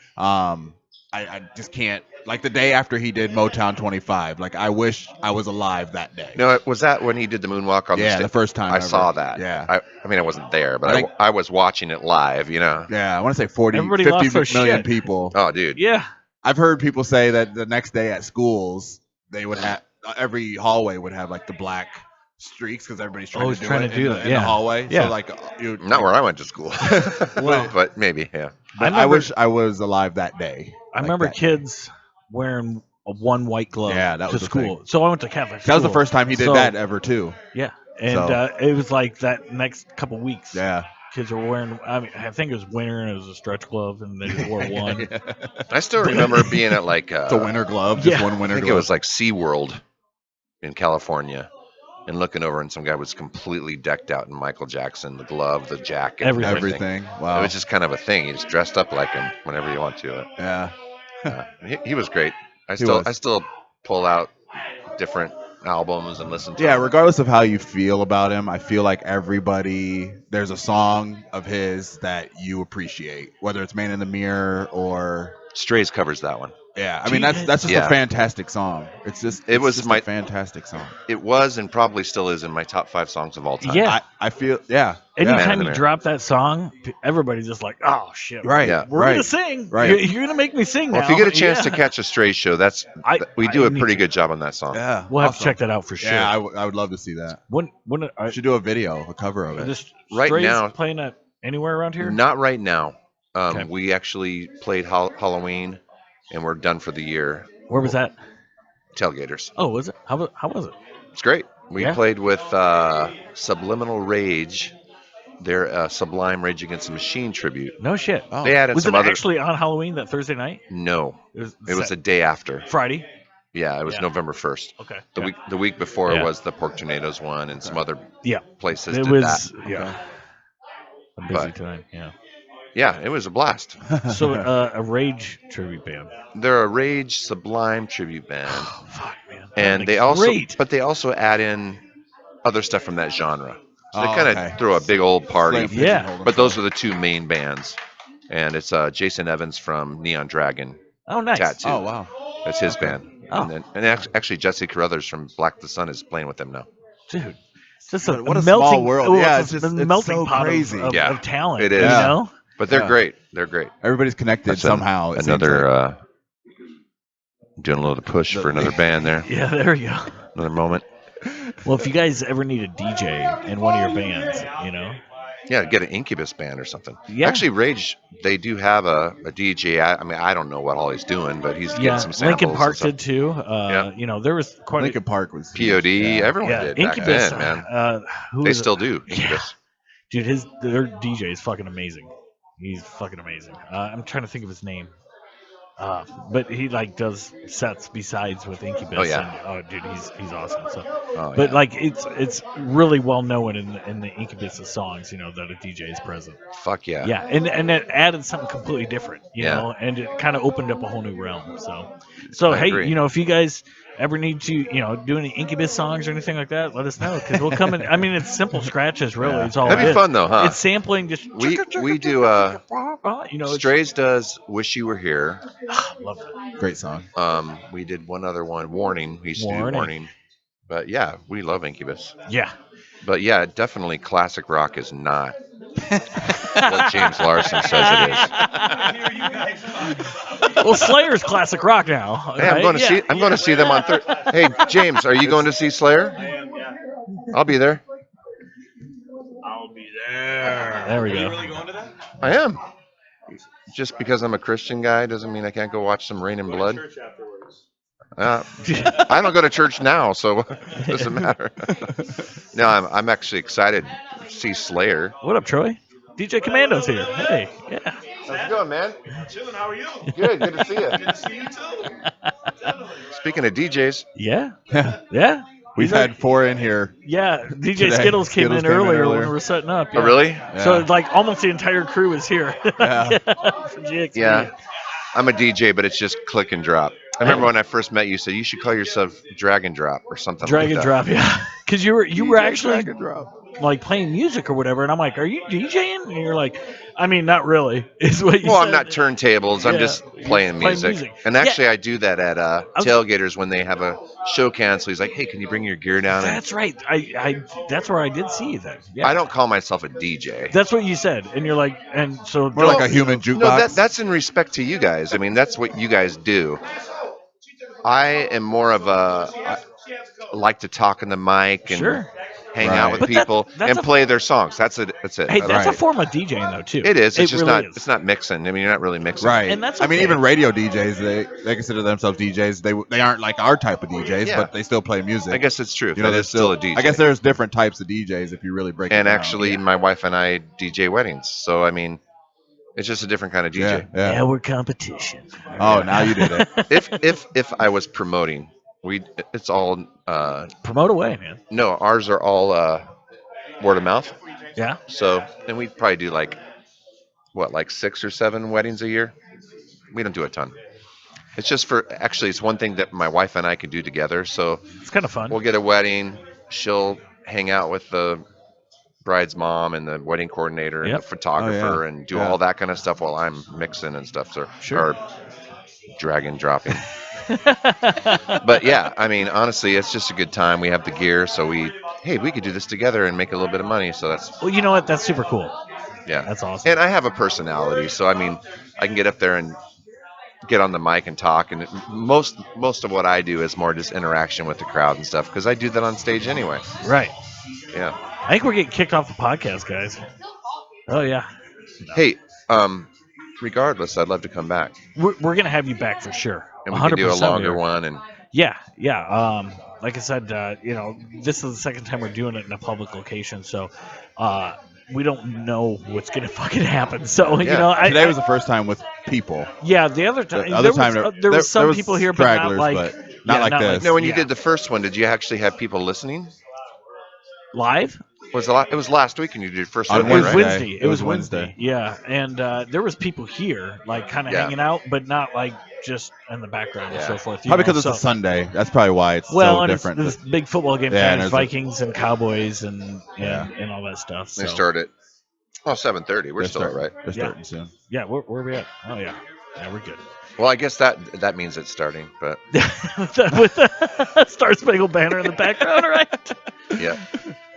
I just can't. Like the day after he did Motown 25, like I wish I was alive that day. No, was that when he did the moonwalk on the Yeah, stage? the first time I ever. saw that. Yeah. I mean, I wasn't there, but I think- I was watching it live, you know. Yeah, I want to say 40, Everybody 50 lost their million shit. people. Oh, dude. Yeah. I've heard people say that the next day at schools, they would have every hallway would have like the black streaks because everybody's trying Always to do trying it to do in, that, in yeah. the hallway. Yeah. So like you Not where I went to school. Well- but maybe, yeah. but I wish I was alive that day. I Like remember that day. kids wearing a one white glove Yeah, that was to the school. thing. So I went to Catholic school. That was the first time he did So- that ever too. Yeah. And So- it was like that next couple weeks. Yeah. Kids were wearing, I mean, I think it was winter and it was a stretch glove and they just wore one. I still remember being at like It's a winter glove, just Yeah. one I winter think glove. it was like SeaWorld in California, and looking over, and some guy was completely decked out in Michael Jackson, the glove, the jacket, and Everything. everything. Wow. It was just kind of a thing. You just dressed up like him whenever you want to. Yeah. He was great. I was. still pull out different albums and listen to Yeah, them. regardless of how you feel about him, I feel like there's a song of his that you appreciate, whether it's Man in the Mirror or Strays covers that one. yeah. I mean that's just Yeah. a fantastic song. It's just a fantastic song. It was and probably still is in my top 5 songs of all time. Yeah. I feel yeah. Man in Anytime the you Mirror. drop that song, everybody's just like, oh, shit. Right. Yeah. We're right. going to sing. Right. You're going to make me sing Well, now. if you get a chance to Yeah. catch a Strays show, we do I a need pretty to. good job on that song. Yeah. We'll have to awesome. check that out for sure. Yeah, I would love to see that. When We should do a video, a cover of it. this Right Strays now- playing at anywhere around here? Not right now. Okay. We actually played Halloween, and we're done for the year. Where was that? Tailgaters. Oh, was it? How was it? It's great. We Yeah? played with Subliminal Rage, their Sublime Rage Against the Machine tribute. No shit. Oh. They added Was some it other. actually on Halloween that Thursday night? No, It was it was a day after. Friday. Yeah, it was Yeah. November 1st. Okay. The week before Yeah. was the Pork Tornadoes one, and some other Yeah. places It did was that. yeah. A busy But- time. Yeah. Yeah, it was a blast. So a Rage tribute band. They're a Rage Sublime tribute band, Oh, fuck man. and That they makes also, great. but they also add in other stuff from that genre. So they Oh, kind of okay. throw a big old party. Slave Yeah. pigeonhole But those are the two main bands, and it's Jason Evans from Neon Dragon Oh, nice. Tattoo. Oh wow. That's his Okay. band. Oh. And actually Jesse Carruthers from Black the Sun is playing with them now. Dude. It's just a, What a melting, small world. oh, Yeah, it's it's a just- it's melting so pot crazy. of Yeah, talent. it is. You Yeah. know? But they're Yeah. great. They're great. Everybody's connected That's somehow. It seems another like. doing a little push for another band there. Yeah, there we go. Another moment. Well, if you guys ever need a DJ in one of your bands, you know, Yeah, get an Incubus band or something. Yeah. Actually, Rage, they do have a DJ. I mean, I don't know what all he's doing, but he's getting yeah, some samples. Linkin Park and stuff. did too. Yeah. You know, there was quite Linkin Park was POD, everyone yeah, did Incubus. back then, man. Who They is it? still do. Yeah. Incubus. Dude, their DJ is fucking amazing. He's fucking amazing. I'm trying to think of his name. But he like does sets besides with Incubus. Oh, yeah. And, oh, dude, he's awesome. So, Oh, but yeah. like it's really well known in the Incubus songs, that a DJ is present. Fuck yeah. Yeah, and it added something completely different, Yeah. and it kind of opened up a whole new realm. So I hey, agree. if you guys ever need to, do any Incubus songs or anything like that, let us know because we'll come in. I mean, it's simple scratches, really. Yeah. It's all That'd it be is. fun though, huh? It's sampling, just We do. it's, Strays does "Wish You Were Here." love that. Great song. We did one other one, "Warning." We used to do Warning. "Warning," but yeah, we love Incubus. Yeah. But yeah, definitely classic rock is not what James Larson says it is. Well, Slayer's classic rock now. Hey, I'm right? going to Yeah. see. I'm going to see them on Thursday. Hey, James, are you going to see Slayer? I'll be there. I'll be there. There we Are you go. really going to that? I am. Just because I'm a Christian guy doesn't mean I can't go watch some Rain and Go to Blood. church afterwards. I don't go to church now, so it doesn't matter. No, I'm actually excited to see Slayer. What up, Troy? DJ Commando's here. Hey, yeah. How's it going, man? Chilling. How are you? Good to see you. Good to see you too. Definitely. Speaking of DJs, Yeah, yeah. We've He's had 4 in here. Yeah, DJ Today. Skittles came Skittles in came in earlier when earlier. we were setting up. oh yeah. really? Yeah. So like almost the entire crew is here. Yeah. For GXP. Yeah. I'm a DJ, but it's just click and drop. I remember when I first met you, you said you should call yourself Drag and Drop or something Drag like and that. drop, yeah. Because you were actually Drag and drop. like playing music or whatever, and I'm like, "Are you DJing?" And you're like, "I mean, not really." Is what you Well, said. I'm not turntables. I'm Yeah, just you're playing playing music. music. And Yeah. actually, I do that at was- tailgaters when they have a show cancel. He's like, "Hey, can you bring your gear down?" And That's right. I that's where I did see you then. Yeah. I don't call myself a DJ. That's what you said, and you're like, and so More like a human jukebox. No, that's in respect to you guys. I mean, that's what you guys do. I am more of I like to talk in the mic and Sure. hang Right. out with But people that's and a- play their songs. That's it. Hey, that's a Right. form of DJing though too. It is. It's just really not. is. It's not mixing. I mean, you're not really mixing. Right. And that's I mean, okay. even radio DJs, they consider themselves DJs. They aren't like our type of DJs, Yeah. but they still play music. I guess it's true. you know, That there's is still a DJ. I guess there's different types of DJs if you really break it And down. actually, my wife and I DJ weddings. So I mean, it's just a different kind of yeah, DJ. yeah. Yeah, we're competition. Oh, now you did it. If I was promoting, it's all Promote away, man. no, ours are all word of mouth. Yeah. So, and we probably do like 6 or 7 weddings a year. We don't do a ton. It's just it's one thing that my wife and I can do together. So It's kind of fun. we'll get a wedding. She'll hang out with the bride's mom and the wedding coordinator and Yep. the photographer Oh, yeah. and do Yeah. all that kind of stuff while I'm mixing and stuff. So, Sure. or drag and dropping. But yeah, I mean, honestly, it's just a good time. We have the gear, so we could do this together and make a little bit of money. So that's Well, you know what? That's super cool. yeah, That's awesome. And I have a personality, so I mean, I can get up there and get on the mic and talk. And most of what I do is more just interaction with the crowd and stuff because I do that on stage anyway. Right. Yeah. I think we're getting kicked off the podcast, guys. Oh yeah. Hey, regardless, I'd love to come back We're gonna have you back for sure. and we can do a 100% longer here. one. And Yeah. Like I said, this is the second time we're doing it in a public location, so we don't know what's gonna fucking happen. So Yeah. Today was the first time with people. the other time, The other time there was some people here, but not stragglers, like but not like this. no, when you Yeah. did the first one, did you actually have people listening? live. It was last week and you did your first On one, It was right? Wednesday. It was Wednesday. Yeah, and there was people here, like kind of Yeah. hanging out, but not like just in the background and Yeah. so forth. Probably because it's a Sunday. That's probably why it's Well, so and different. it's this big football game. Yeah, Yeah, and there's Vikings and Cowboys and Yeah. and all that stuff. So. They start at 7:30. We're still all right. They're Yeah. starting soon. Yeah, where are we at? Oh yeah, we're good. Well, I guess that means it's starting, but With the Star Spangled Banner in the background, right? yeah.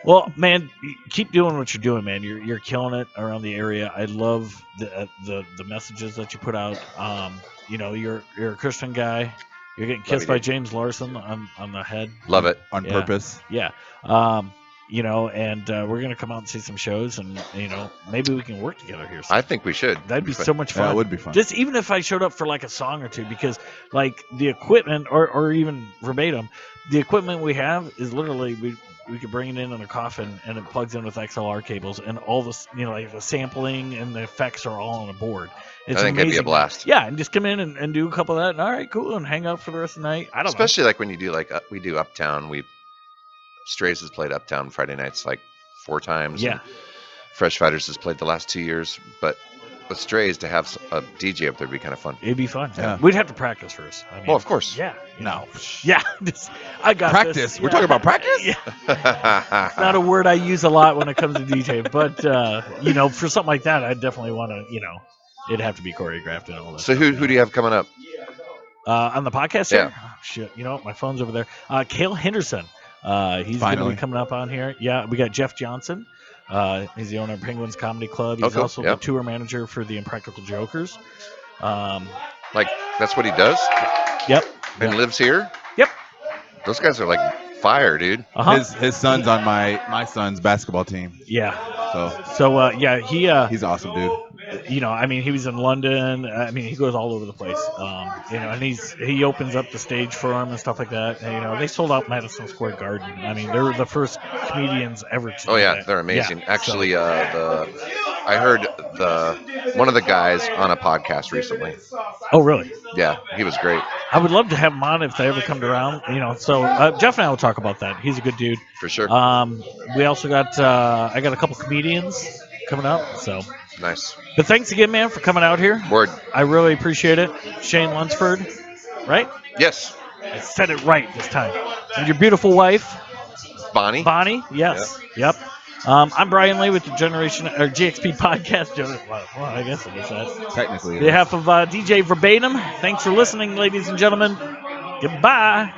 Well, man, keep doing what you're doing, man. You're killing it around the area. I love the messages that you put out. You're a Christian guy. You're getting kissed by dude. James Larson on the head. Love it. On Yeah. purpose. Yeah. And we're gonna come out and see some shows, and maybe we can work together here. I think we should. That'd be fun. so much fun. Yeah, it would be fun. Just even if I showed up for like a song or two, because like the equipment, or even verbatim, the equipment we have is literally we could bring it in a coffin, and it plugs in with XLR cables, and all this, like the sampling and the effects are all on a board. It's I think it'd be a amazing. blast. Yeah, and just come in and do a couple of that, and all right, cool, and hang out for the rest of the night. I don't Especially like when you do we do Uptown. Strays has played Uptown Friday nights like 4 times. Yeah. And Fresh Fighters has played the last 2 years. But with Strays, to have a DJ up there would be kind of fun. It'd be fun. Yeah. We'd have to practice first. I mean, Well, of course. Yeah. No. Yeah. I got Practice. this. We're Yeah. talking about practice? Yeah. It's not a word I use a lot when it comes to DJing, but for something like that, I'd definitely want to, it'd have to be choreographed and all that. So who do you have coming up? On the podcast? Yeah. Here? Oh, shit. My phone's over there. Cale Henderson. He's going to Finally. be coming up on here. Yeah. We got Jeff Johnson. He's the owner of Penguins Comedy Club. He's cool. also Yeah. the tour manager for the Impractical Jokers. Like, that's what he does? Yep. And lives here? Yep. Those guys are like fire, dude. Uh-huh. His son's on my son's basketball team. Yeah. So He he's awesome, dude. he was in London. He goes all over the place. And he opens up the stage for them and stuff like that. And, they sold out Madison Square Garden. They were the first comedians ever to Oh do yeah, that. they're amazing. Yeah, Actually, I heard one of the guys on a podcast recently. Oh, really? Yeah, he was great I would love to have him on if they ever come around. So Jeff and I will talk about that. He's a good dude. for sure. We also got I got a couple comedians coming up. So, Nice. but thanks again, man, for coming out here. Word. I really appreciate it. Shane Lunsford, right? Yes, I said it right this time. And your beautiful wife, Bonnie. Bonnie. Yes. Yep. I'm Bryan Lee with the GXP Podcast. Well, I guess it is that. Technically. On behalf of DJ VerbaTIM, thanks for listening, ladies and gentlemen. Goodbye.